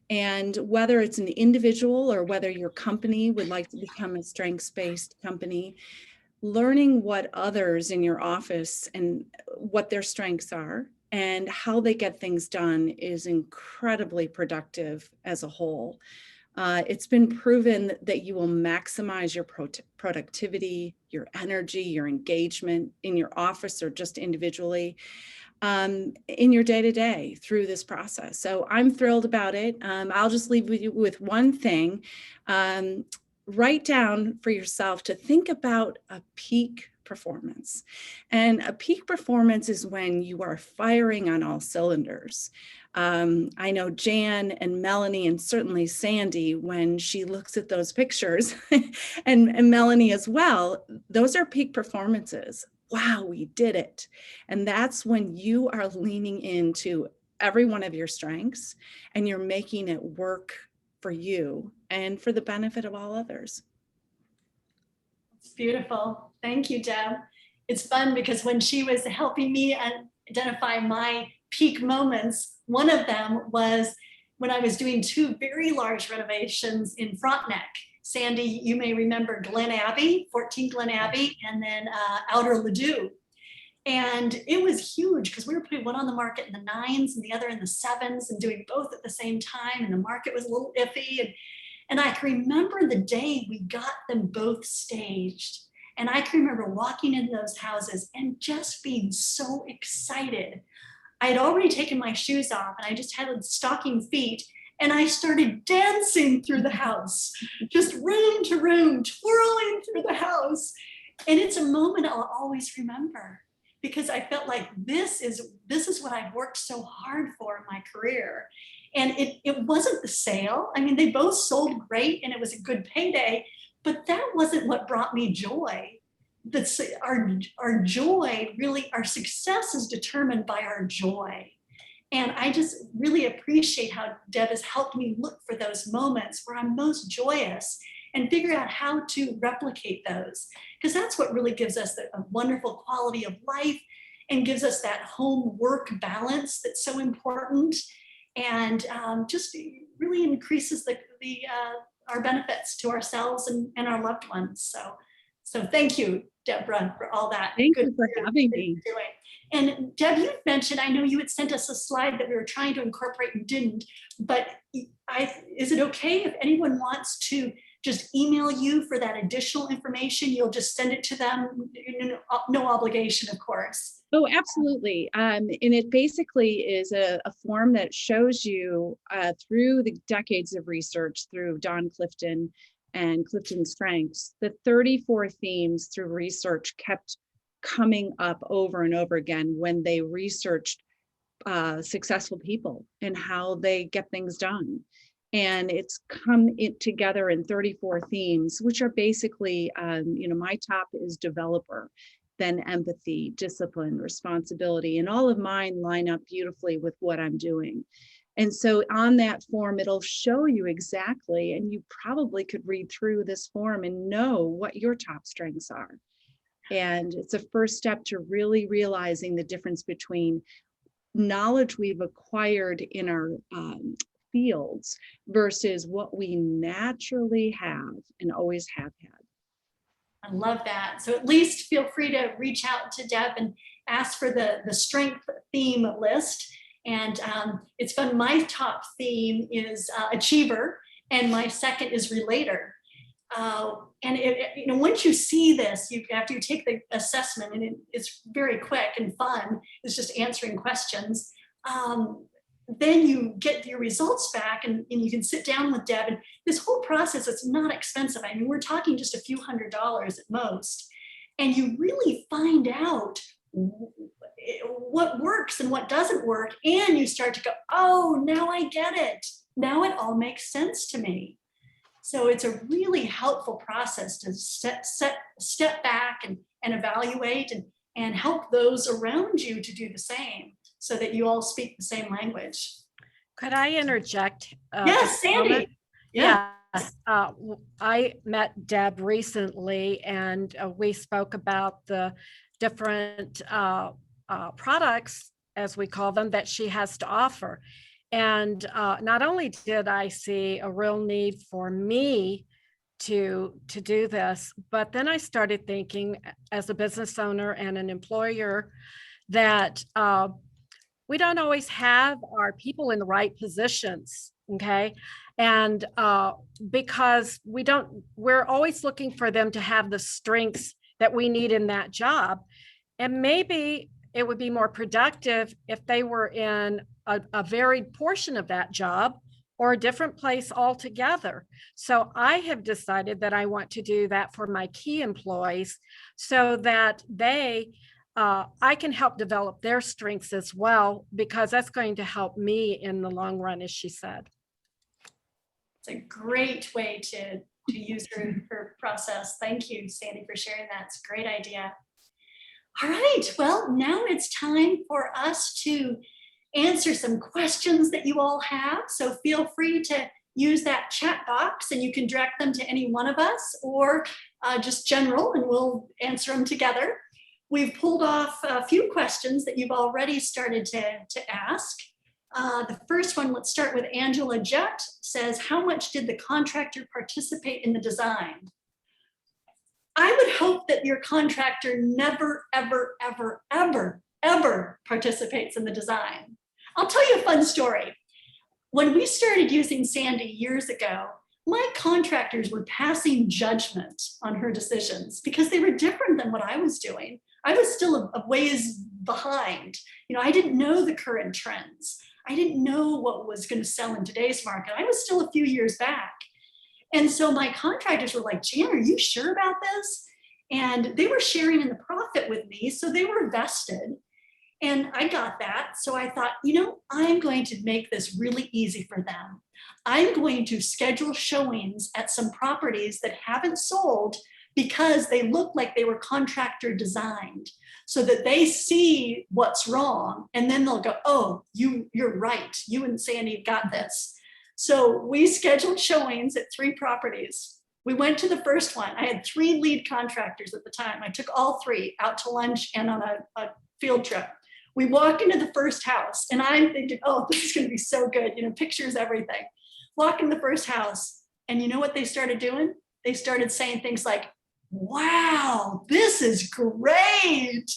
And whether it's an individual or whether your company would like to become a strengths-based company, learning what others in your office and what their strengths are and how they get things done is incredibly productive as a whole. It's been proven that you will maximize your productivity, your energy, your engagement in your office or just individually in your day-to-day through this process. So I'm thrilled about it. I'll just leave you with one thing. Write down for yourself to think about a peak performance. And a peak performance is when you are firing on all cylinders. I know Jan and Melanie and certainly Sandi, when she looks at those pictures, and Melanie as well, those are peak performances. Wow, we did it. And that's when you are leaning into every one of your strengths and you're making it work for you and for the benefit of all others. It's beautiful. Thank you, Deb. It's fun because when she was helping me identify my peak moments, one of them was when I was doing 2 very large renovations in Frontenac. Sandi, you may remember Glen Abbey, 14 Glen Abbey, and then Outer Ladue. And it was huge because we were putting one on the market in the 9s and the other in the 7s and doing both at the same time. And the market was a little iffy. And I can remember the day we got them both staged. And I can remember walking into those houses and just being so excited. I had already taken my shoes off and I just had stocking feet. And I started dancing through the house, just room to room, twirling through the house. And it's a moment I'll always remember, because I felt like this is what I've worked so hard for in my career. And it wasn't the sale. I mean, they both sold great and it was a good payday, but that wasn't what brought me joy. Our joy, really, our success is determined by our joy. And I just really appreciate how Deb has helped me look for those moments where I'm most joyous and figure out how to replicate those. Because that's what really gives us a wonderful quality of life and gives us that home-work balance that's so important, and just really increases our benefits to ourselves and our loved ones. So thank you, Deborah, for all that. Thank you for having me. And Deb, you mentioned, I know you had sent us a slide that we were trying to incorporate and didn't, but is it okay if anyone wants to just email you for that additional information? You'll just send it to them, no obligation, of course. Oh, absolutely. And it basically is a form that shows you through the decades of research through Don Clifton and Clifton Strengths, the 34 themes through research kept coming up over and over again when they researched successful people and how they get things done. And it's come it together in 34 themes, which are basically, my top is developer, then empathy, discipline, responsibility, and all of mine line up beautifully with what I'm doing. And so on that form, it'll show you exactly, and you probably could read through this form and know what your top strengths are. And it's a first step to really realizing the difference between knowledge we've acquired in our fields versus what we naturally have and always have had. I love that. So at least feel free to reach out to Deb and ask for the strength theme list. And it's fun. My top theme is achiever, and my second is relator. And once you see this, after you take the assessment, and it's very quick and fun, it's just answering questions. Then you get your results back, and you can sit down with Deb. And this whole process, it's not expensive. I mean, we're talking just a few $100s at most. And you really find out what works and what doesn't work. And you start to go, oh, now I get it. Now it all makes sense to me. So it's a really helpful process to step back and evaluate and help those around you to do the same, so that you all speak the same language. Could I interject? Yes, Sandy. Yeah. Yes. I met Deb recently, and we spoke about the different products, as we call them, that she has to offer. And not only did I see a real need for me to do this, but then I started thinking, as a business owner and an employer, that we don't always have our people in the right positions, okay? And because we're always looking for them to have the strengths that we need in that job. And maybe it would be more productive if they were in a varied portion of that job or a different place altogether. So I have decided that I want to do that for my key employees, so that I can help develop their strengths as well, because that's going to help me in the long run, as she said. It's a great way to use her process. Thank you, Sandy, for sharing that. It's a great idea. All right, well, now it's time for us to answer some questions that you all have. So feel free to use that chat box, and you can direct them to any one of us, or just general, and we'll answer them together. We've pulled off a few questions that you've already started to ask. The first one, let's start with Angela Jett, says, how much did the contractor participate in the design? I would hope that your contractor never, ever, ever, ever, ever participates in the design. I'll tell you a fun story. When we started using Sandy years ago, my contractors were passing judgment on her decisions because they were different than what I was doing. I was still a ways behind. I didn't know the current trends. I didn't know what was going to sell in today's market. I was still a few years back. And so my contractors were like, Jan, are you sure about this? And they were sharing in the profit with me, so they were vested. And I got that. So I thought, I'm going to make this really easy for them. I'm going to schedule showings at some properties that haven't sold because they look like they were contractor designed, so that they see what's wrong. And then they'll go, oh, you're right. You and Sandy got this. So we scheduled showings at 3 properties. We went to the first one. I had 3 lead contractors at the time. I took all 3 out to lunch and on a field trip. We walk into the first house, and I'm thinking, oh, this is going to be so good. Pictures, everything. Walk in the first house, and you know what they started doing? They started saying things like, wow, this is great.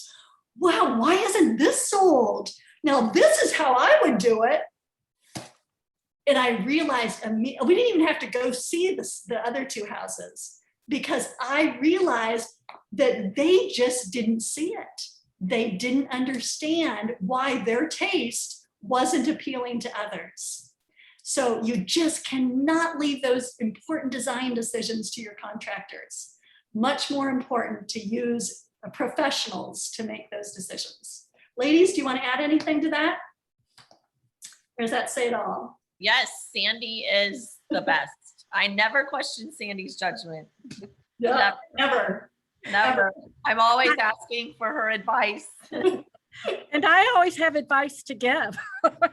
Wow, why isn't this sold? Now, this is how I would do it. And I realized we didn't even have to go see the other 2 houses, because I realized that they just didn't see it. They didn't understand why their taste wasn't appealing to others. So you just cannot leave those important design decisions to your contractors. Much more important to use professionals to make those decisions. Ladies, do you want to add anything to that? Or does that say it all? Yes, Sandy is the best. I never question Sandy's judgment. Yeah, never. Never. I'm always asking for her advice. And I always have advice to give.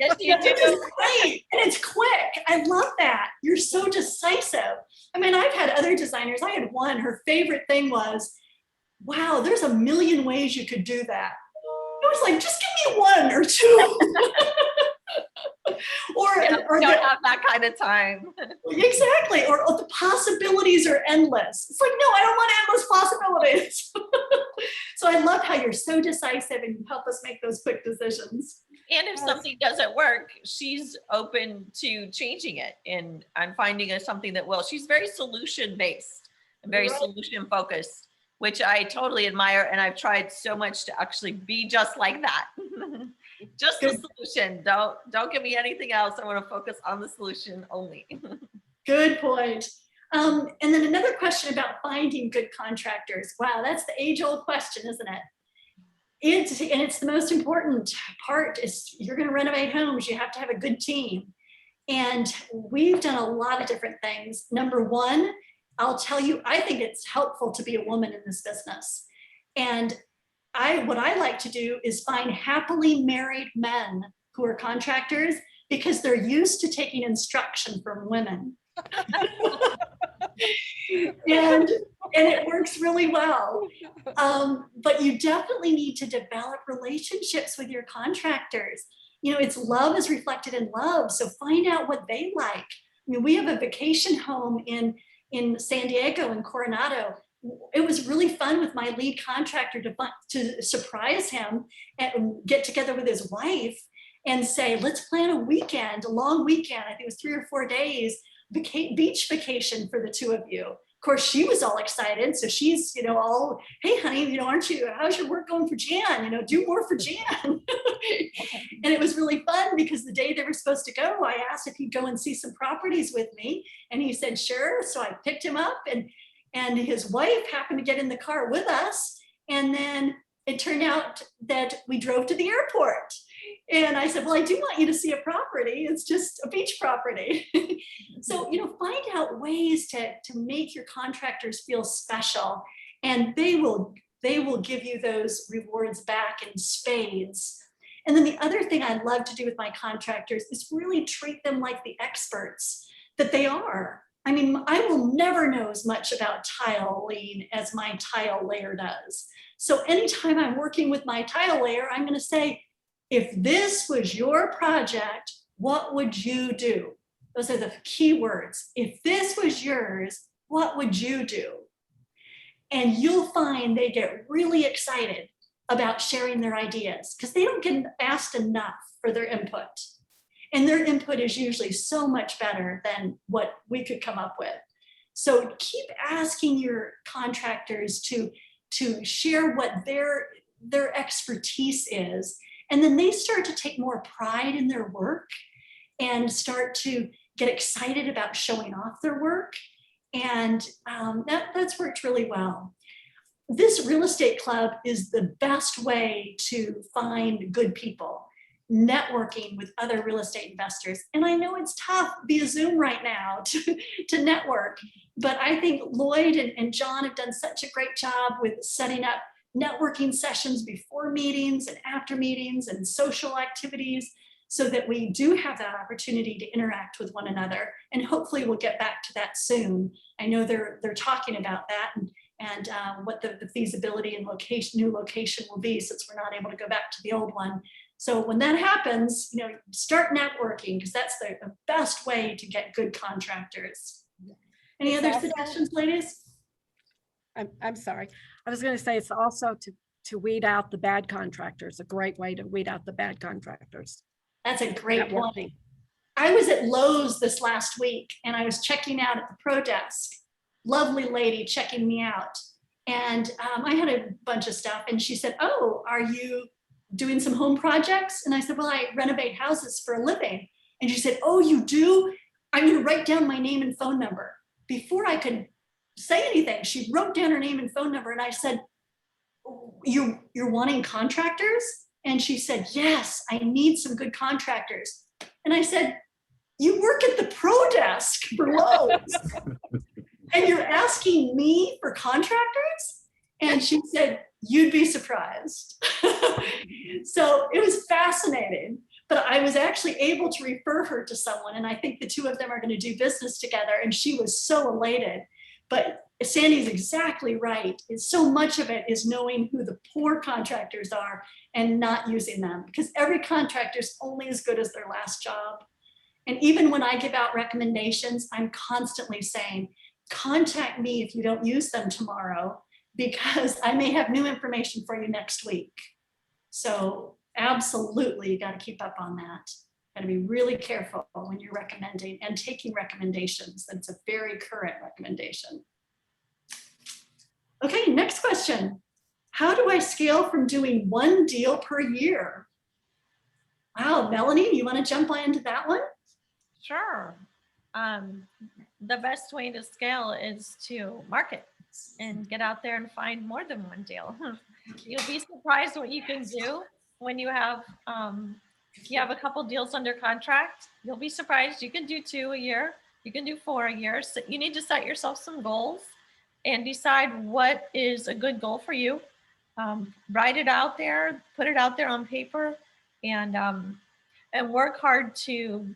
Yes, you Which is do. great, and it's quick. I love that. You're so decisive. I mean, I've had other designers. I had one, her favorite thing was, wow, there's a million ways you could do that. I was like, just give me one or two. Yeah, or we don't have that kind of time. exactly. Or the possibilities are endless. It's like, no, I don't want endless possibilities. So I love how you're so decisive and you help us make those quick decisions. And if something doesn't work, she's open to changing it and finding something that will. She's very solution based and very Right. solution focused, which I totally admire. And I've tried so much to actually be just like that. Just the solution. Don't give me anything else. I want to focus on the solution only. Good point. And then another question about finding good contractors. Wow, that's the age-old question, isn't it? It's the most important part is you're going to renovate homes. You have to have a good team. And we've done a lot of different things. Number one, I'll tell you, I think it's helpful to be a woman in this business. And what I like to do is find happily married men who are contractors because they're used to taking instruction from women. and it works really well. But you definitely need to develop relationships with your contractors. You know, it's love is reflected in love. So find out what they like. I mean, we have a vacation home in San Diego in Coronado. It was really fun with my lead contractor to surprise him and get together with his wife and say, let's plan a weekend, a long weekend. I think it was 3 or 4 days, beach vacation for the two of you. Of course, she was all excited. So she's, all, hey, honey, aren't you, how's your work going for Jan? Do more for Jan. And it was really fun because the day they were supposed to go, I asked if he'd go and see some properties with me. And he said, sure. So I picked him up and his wife happened to get in the car with us. And then it turned out that we drove to the airport. And I said, well, I do want you to see a property. It's just a beach property. So, find out ways to make your contractors feel special. And they will give you those rewards back in spades. And then the other thing I love to do with my contractors is really treat them like the experts that they are. I mean, I will never know as much about tiling as my tile layer does. So anytime I'm working with my tile layer, I'm going to say, if this was your project, what would you do? Those are the key words. If this was yours, what would you do? And you'll find they get really excited about sharing their ideas because they don't get asked enough for their input. And their input is usually so much better than what we could come up with. So keep asking your contractors to share what their expertise is. And then they start to take more pride in their work and start to get excited about showing off their work. And that's worked really well. This real estate club is the best way to find good people, networking with other real estate investors. And I know it's tough via Zoom right now to network, but I think Lloyd and John have done such a great job with setting up networking sessions before meetings and after meetings and social activities so that we do have that opportunity to interact with one another. And hopefully we'll get back to that soon. I know they're talking about that and what the feasibility and new location will be since we're not able to go back to the old one. So when that happens, start networking because that's the best way to get good contractors. Any other suggestions, ladies? I'm sorry. I was going to say it's also to weed out the bad contractors, a great way to weed out the bad contractors. That's a great point. Networking. I was at Lowe's this last week and I was checking out at the pro desk. Lovely lady checking me out. And I had a bunch of stuff and she said, oh, are you doing some home projects? And I said, well, I renovate houses for a living. And she said, oh, you do? I'm going to write down my name and phone number. Before I could say anything, she wrote down her name and phone number. And I said, you're wanting contractors? And she said, yes, I need some good contractors. And I said, you for Lowe's. And you're asking me for contractors? And she said, you'd be surprised. So it was fascinating, but I was actually able to refer her to someone. And I think the two of them are going to do business together. And she was so elated. But Sandy's exactly right. So much of it is knowing who the poor contractors are and not using them, because every contractor is only as good as their last job. And even when I give out recommendations, I'm constantly saying, contact me if you don't use them tomorrow, because I may have new information for you next week. So absolutely, you got to keep up on that. Got to be really careful when you're recommending and taking recommendations. That's a very current recommendation. Okay, next question. How do I scale from doing one deal per year? Wow, Melanie, you want to jump into that one? Sure. The best way to scale is to market and get out there and find more than one deal. You'll be surprised what you can do when you have a couple deals under contract. You'll be surprised. You can do 2 a year. You can do 4 a year. So you need to set yourself some goals and decide what is a good goal for you. Write it out there, put it out there on paper, and work hard to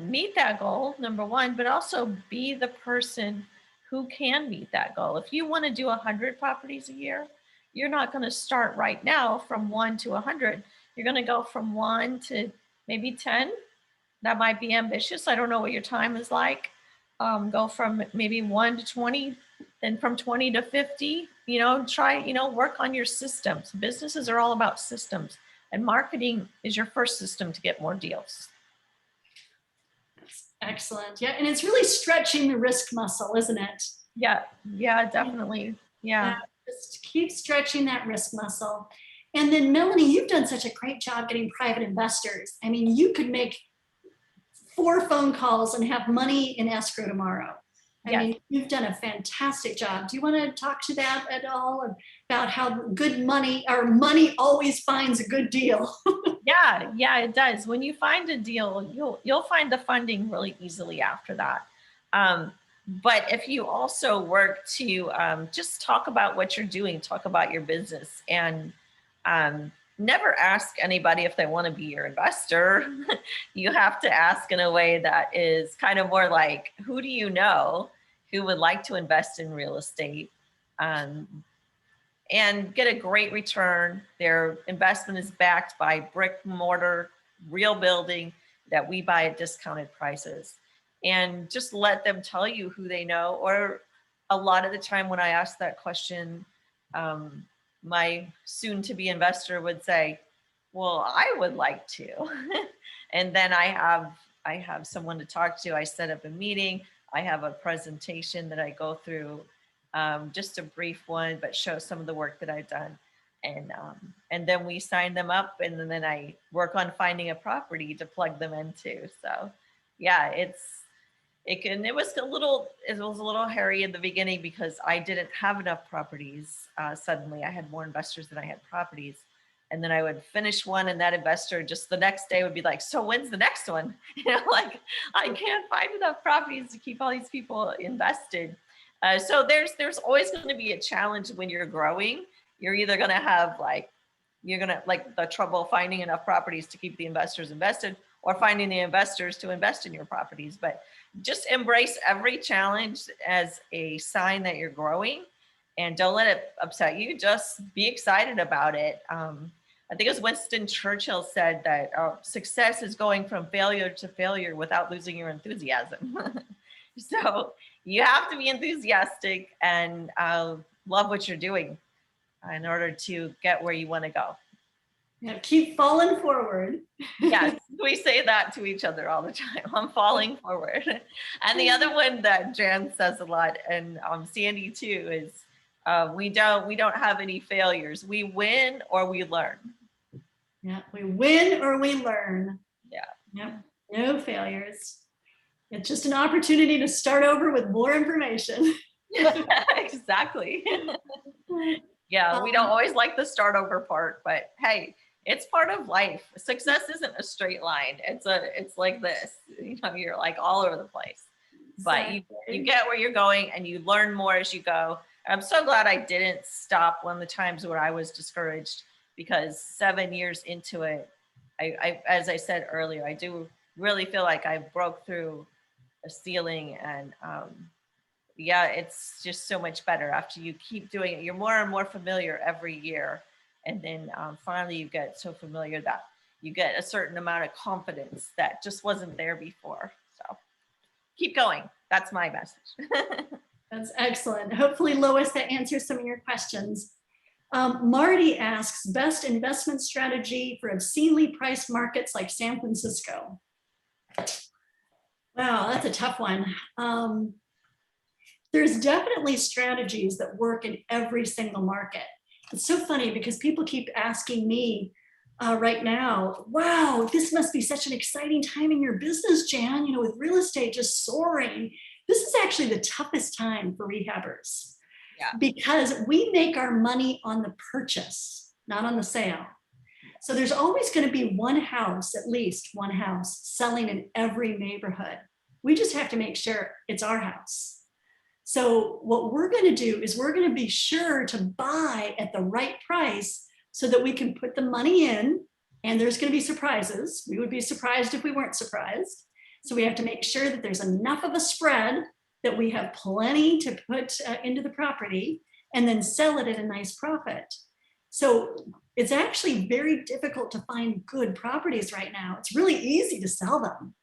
meet that goal, number one, but also be the person who can meet that goal. If you want to do 100 properties a year, you're not going to start right now from 1 to 100. You're going to go from 1 to maybe 10. That might be ambitious. I don't know what your time is like. Go from maybe 1 to 20, then from 20 to 50, work on your systems. Businesses are all about systems, and marketing is your first system to get more deals. Excellent. Yeah, and it's really stretching the risk muscle, isn't it? Yeah, definitely. Yeah. Just keep stretching that risk muscle. And then Melanie, you've done such a great job getting private investors. I mean, you could make 4 phone calls and have money in escrow tomorrow. I mean, you've done a fantastic job. Do you want to talk to that at all, about how good money, or money always finds a good deal? Yeah, it does. When you find a deal, you'll find the funding really easily after that. But if you also work to just talk about what you're doing, talk about your business, and never ask anybody if they want to be your investor. You have to ask in a way that is kind of more like, who do you know who would like to invest in real estate and get a great return? Their investment is backed by brick and mortar, real building that we buy at discounted prices. And just let them tell you who they know. Or a lot of the time when I ask that question, my soon-to-be investor would say, well, I would like to. And then I have someone to talk to. I set up a meeting. I have a presentation that I go through, just a brief one, but show some of the work that I've done. And then we sign them up, and then I work on finding a property to plug them into. So yeah, it was a little hairy in the beginning because I didn't have enough properties. Suddenly I had more investors than I had properties. And then I would finish one, and that investor just the next day would be like, so when's the next one? Like, I can't find enough properties to keep all these people invested. So there's always going to be a challenge when you're growing. You're either going to have the trouble finding enough properties to keep the investors invested, or finding the investors to invest in your properties. But just embrace every challenge as a sign that you're growing, and don't let it upset you. Just be excited about it. I think it was Winston Churchill said that success is going from failure to failure without losing your enthusiasm. So you have to be enthusiastic and love what you're doing in order to get where you want to go. Yeah, keep falling forward. Yes, we say that to each other all the time. I'm falling forward. And the other one that Jan says a lot, and Sandy too, is we don't have any failures. We win or we learn. Yeah, we win or we learn. Yeah. Yep. No failures. It's just an opportunity to start over with more information. Exactly. Yeah, we don't always like the start over part, but hey, it's part of life. Success isn't a straight line. It's like this, you know, you're like all over the place, but you get where you're going and you learn more as you go. I'm so glad I didn't stop one of the times where I was discouraged, because 7 years into it, I as I said earlier, I do really feel like I broke through a ceiling, and yeah, it's just so much better after you keep doing it. You're more and more familiar every year. And then finally you get so familiar that you get a certain amount of confidence that just wasn't there before. So keep going. That's my message. That's excellent. Hopefully, Lois, that answers some of your questions. Marty asks, best investment strategy for obscenely priced markets like San Francisco. Wow, that's a tough one. There's definitely strategies that work in every single market. It's so funny because people keep asking me right now, wow, this must be such an exciting time in your business, Jan, you know, with real estate just soaring. This is actually the toughest time for rehabbers. Yeah. Because we make our money on the purchase, not on the sale. So there's always going to be one house, at least one house, selling in every neighborhood. We just have to make sure it's our house. So what we're going to do is we're going to be sure to buy at the right price so that we can put the money in, and there's going to be surprises. We would be surprised if we weren't surprised. So we have to make sure that there's enough of a spread that we have plenty to put into the property and then sell it at a nice profit. So it's actually very difficult to find good properties right now. It's really easy to sell them.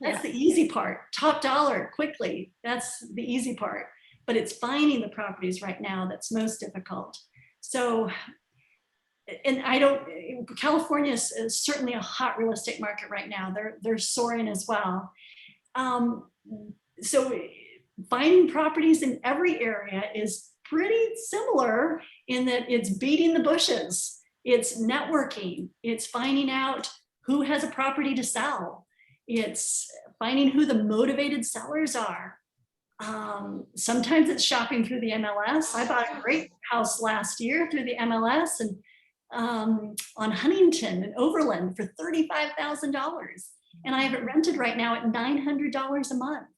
That's the easy part. Top dollar, quickly. That's the easy part. But it's finding the properties right now that's most difficult. So, and California is certainly a hot real estate market right now. They're soaring as well. So finding properties in every area is pretty similar in that it's beating the bushes. It's networking. It's finding out who has a property to sell. It's finding who the motivated sellers are. Sometimes it's shopping through the MLS. I bought a great house last year through the MLS and on Huntington and Overland for $35,000. And I have it rented right now at $900 a month.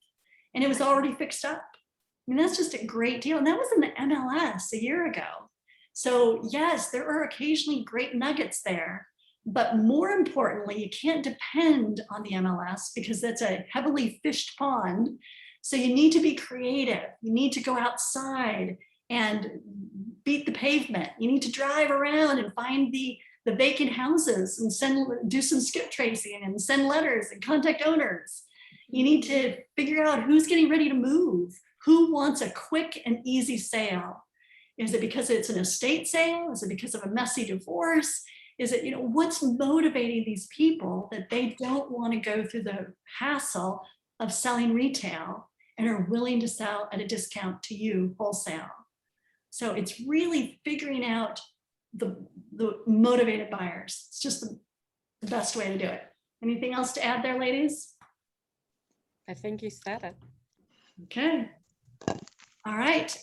And it was already fixed up. I mean, that's just a great deal. And that was in the MLS a year ago. So yes, there are occasionally great nuggets there. But more importantly, you can't depend on the MLS because that's a heavily fished pond. So you need to be creative. You need to go outside and beat the pavement. You need to drive around and find the vacant houses and do some skip tracing and send letters and contact owners. You need to figure out who's getting ready to move, who wants a quick and easy sale. Is it because it's an estate sale? Is it because of a messy divorce? Is it, you know, what's motivating these people that they don't want to go through the hassle of selling retail and are willing to sell at a discount to you wholesale? So it's really figuring out the motivated buyers. It's just the best way to do it. Anything else to add there, ladies? I think you said it. Okay. All right.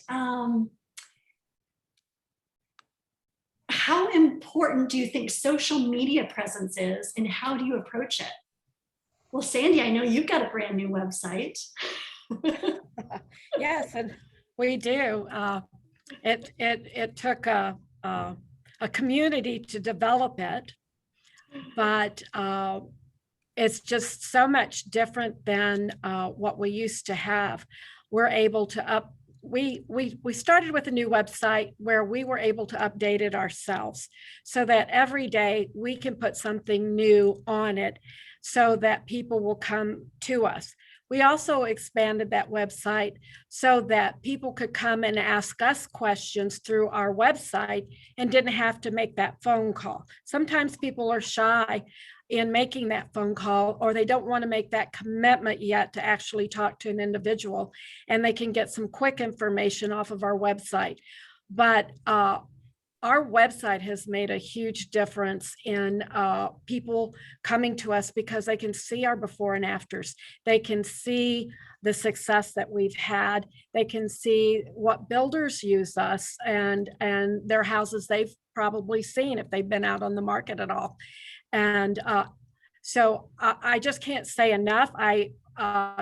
How important do you think social media presence is, and how do you approach it? Well, Sandy, I know you've got a brand new website. Yes, and we do. It took a community to develop it, but it's just so much different than what we used to have. We're able to we started with a new website where we were able to update it ourselves so that every day we can put something new on it so that people will come to us. We also expanded that website so that people could come and ask us questions through our website and didn't have to make that phone call. Sometimes people are shy in making that phone call, or they don't want to make that commitment yet to actually talk to an individual, and they can get some quick information off of our website. But our website has made a huge difference in people coming to us because they can see our before and afters. They can see the success that we've had. They can see what builders use us and their houses they've probably seen if they've been out on the market at all. And so I just can't say enough. I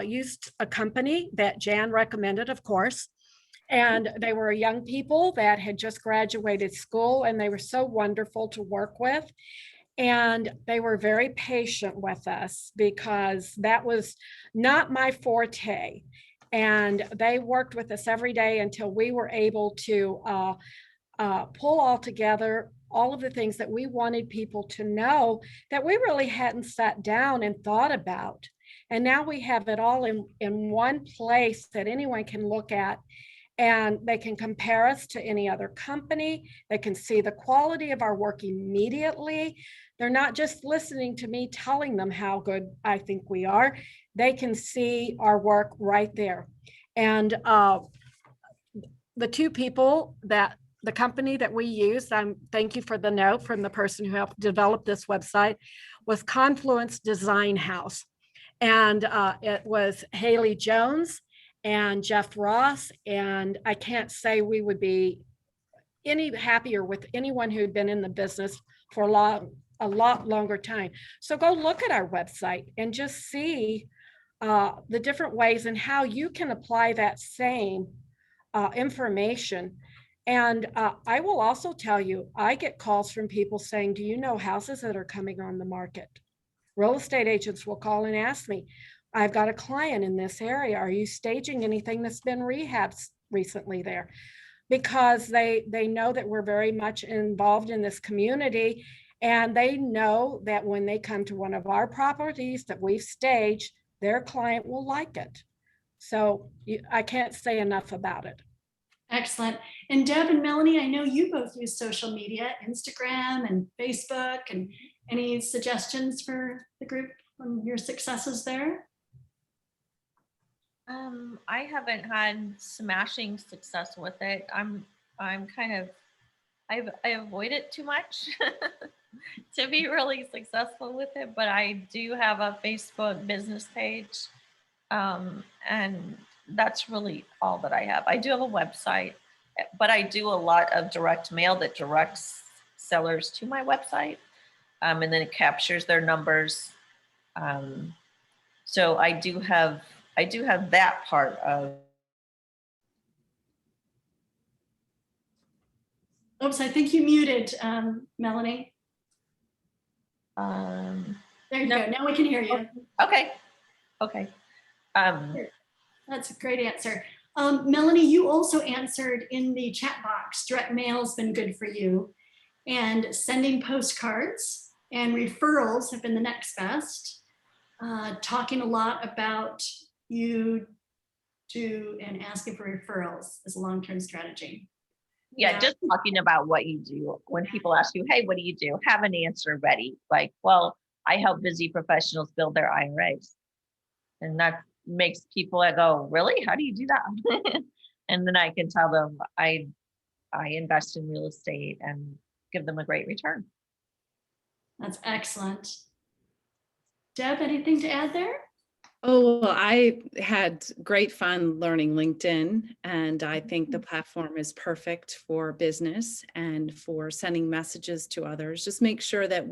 used a company that Jan recommended, of course, and they were young people that had just graduated school, and they were so wonderful to work with. And they were very patient with us because that was not my forte. And they worked with us every day until we were able to pull all together all of the things that we wanted people to know that we really hadn't sat down and thought about. And now we have it all in one place that anyone can look at, and they can compare us to any other company. They can see the quality of our work immediately. They're not just listening to me telling them how good I think we are. They can see our work right there. And the two people that the company that we used, thank you for the note from the person who helped develop this website, was Confluence Design House. And it was Haley Jones and Jeff Ross. And I can't say we would be any happier with anyone who'd been in the business for a lot longer time. So go look at our website and just see the different ways and how you can apply that same information. And I will also tell you, I get calls from people saying, do you know houses that are coming on the market? Real estate agents will call and ask me, I've got a client in this area. Are you staging anything that's been rehabbed recently there? Because they know that we're very much involved in this community, and they know that when they come to one of our properties that we've staged, their client will like it. So I can't say enough about it. Excellent. And Deb and Melanie, I know you both use social media, Instagram and Facebook, and any suggestions for the group on your successes there? I haven't had smashing success with it. I'm kind of, I avoid it too much to be really successful with it, but I do have a Facebook business page. And that's really all that I have. I do have a website, but I do a lot of direct mail that directs sellers to my website. And then it captures their numbers. So I do have that part of. Oops, I think you muted, Melanie. There There you go. Now we can hear you. Okay. That's a great answer. Melanie, you also answered in the chat box, direct mail has been good for you, and sending postcards and referrals have been the next best. Talking a lot about you do and asking for referrals as a long-term strategy. Yeah, just talking about what you do. When people ask you, hey, what do you do? Have an answer ready. Like, well, I help busy professionals build their IRAs. And that makes people go, really? How do you do that? And then I can tell them I invest in real estate and give them a great return. That's excellent. Deb, anything to add there? Oh, well, I had great fun learning LinkedIn, and I think the platform is perfect for business and for sending messages to others. Just make sure that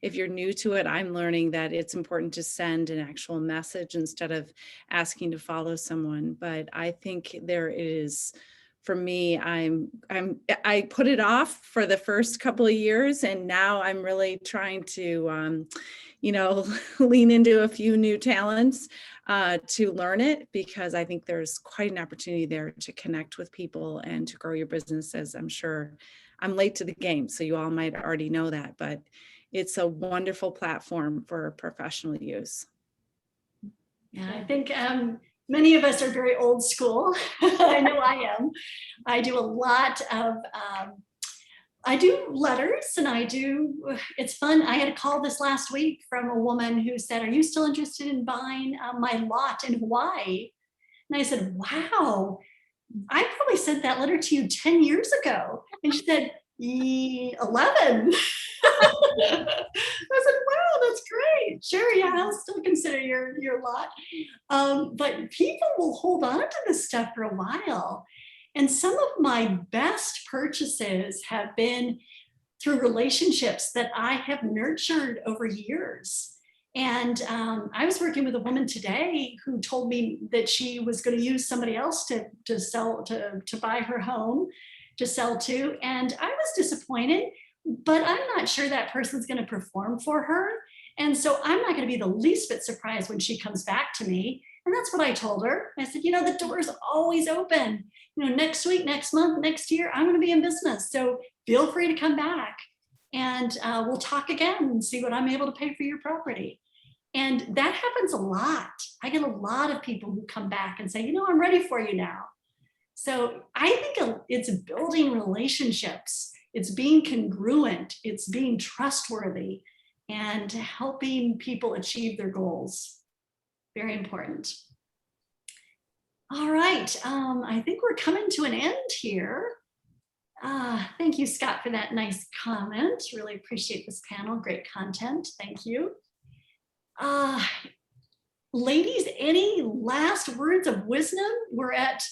if you're new to it, I'm learning that it's important to send an actual message instead of asking to follow someone. But I think there is, for me, I put it off for the first couple of years, and now I'm really trying to lean into a few new talents to learn it, because I think there's quite an opportunity there to connect with people and to grow your business. As I'm sure I'm late to the game, so you all might already know that, but it's a wonderful platform for professional use. Yeah, I think many of us are very old school. I know I am. I do a lot of I do letters, and it's fun. I had a call this last week from a woman who said, are you still interested in buying my lot in Hawaii? And I said, wow, I probably sent that letter to you 10 years ago. And she said, 11. I said, wow, that's great. Sure, yeah, I'll still consider your lot. But people will hold on to this stuff for a while. And some of my best purchases have been through relationships that I have nurtured over years. And I was working with a woman today who told me that she was going to use somebody else to sell, to buy her home, to sell to. And I was disappointed, but I'm not sure that person's going to perform for her. And so I'm not going to be the least bit surprised when she comes back to me. And that's what I told her. I said, the door is always open. Next week, next month, next year, I'm going to be in business. So feel free to come back and we'll talk again and see what I'm able to pay for your property. And that happens a lot. I get a lot of people who come back and say, I'm ready for you now. So I think it's building relationships. It's being congruent. It's being trustworthy and helping people achieve their goals. Very important. All right, I think we're coming to an end here. Thank you, Scott, for that nice comment. Really appreciate this panel. Great content. Thank you. Ladies, any last words of wisdom? We're at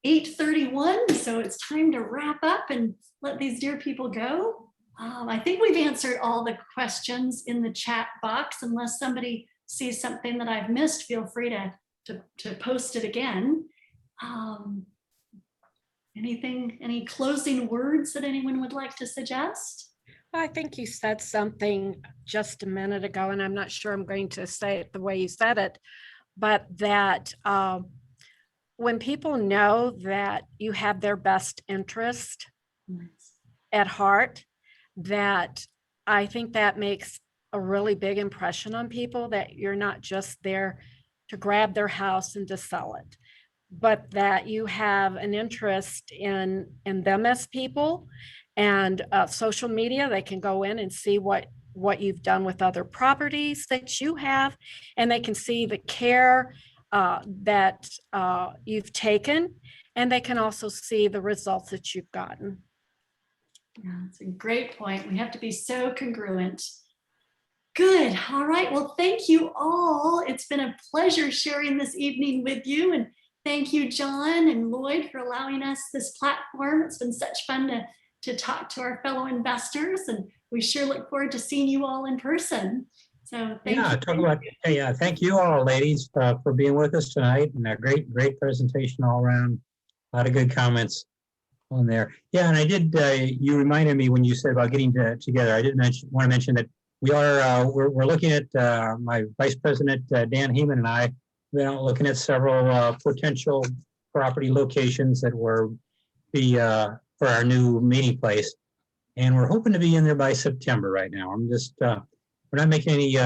8:31, so it's time to wrap up and let these dear people go. I think we've answered all the questions in the chat box. Unless somebody sees something that I've missed, feel free to post it again. Any closing words that anyone would like to suggest? I think you said something just a minute ago, and I'm not sure I'm going to say it the way you said it, but that when people know that you have their best interest at heart, that I think that makes a really big impression on people, that you're not just there to grab their house and to sell it, but that you have an interest in them as people. And social media, they can go in and see what you've done with other properties that you have, and they can see the care that you've taken, and they can also see the results that you've gotten. Yeah, that's a great point. We have to be so congruent. Good. All right. Well, thank you all. It's been a pleasure sharing this evening with you. And thank you, John and Lloyd, for allowing us this platform. It's been such fun to talk to our fellow investors, and we sure look forward to seeing you all in person. So thank you. Thank you all, ladies, for being with us tonight, and a great presentation all around. A lot of good comments on there. Yeah, and I did. You reminded me when you said about getting together. I did want to mention that we are we're looking at my Vice President Dan Heeman and I. We're looking at several potential property locations that were for our new meeting place, and we're hoping to be in there by September. Right now, I'm just we're not making any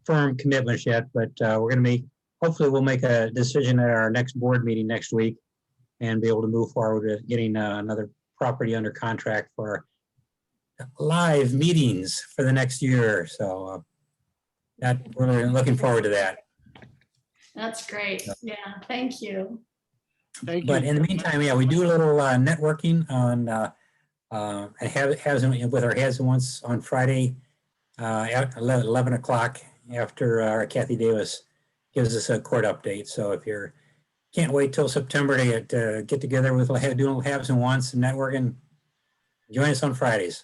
firm commitments yet, but we're going to hopefully we'll make a decision at our next board meeting next week and be able to move forward with getting another property under contract for live meetings for the next year. So we're looking forward to that. That's great. Yeah, thank you. Thank you. But in the meantime, yeah, we do a little networking on with our Has and Wants on Friday at 11 o'clock after Kathy Davis gives us a court update. So if you can't wait till September to get together with doing little Haves and Wants and networking, join us on Fridays.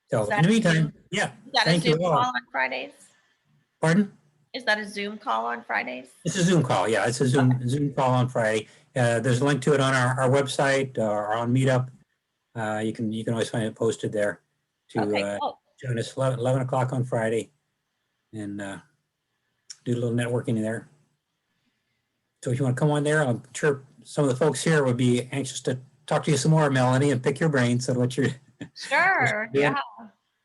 So in the meantime, yeah. Is that a Thank you Zoom all. call on Fridays? Pardon? Is that a Zoom call on Fridays? It's a Zoom call. Yeah, it's a Zoom call on Friday. There's a link to it on our website or on Meetup. You can always find it posted there to join us 11 o'clock on Friday and do a little networking there. So if you want to come on there, I'm sure some of the folks here would be anxious to talk to you some more, Melanie, and pick your brains on what you're. Sure. Yeah.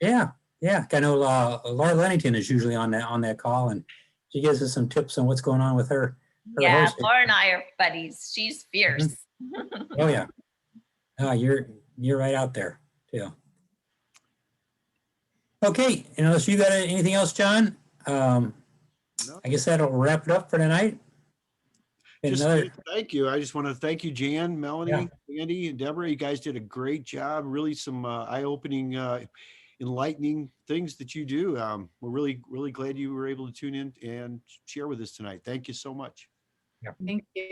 Yeah. I know Laura Lennington is usually on that call, and she gives us some tips on what's going on with her Yeah, hosting. Laura and I are buddies. She's fierce. Oh yeah. You're right out there too. Okay, unless you got anything else, John, No. I guess that'll wrap it up for tonight. And Just another, thank you. I just want to thank you, Jan, Melanie, Andy, and Deborah. You guys did a great job. Really some eye-opening, enlightening things that you do. We're really glad you were able to tune in and share with us tonight. Thank you so much. Thank you.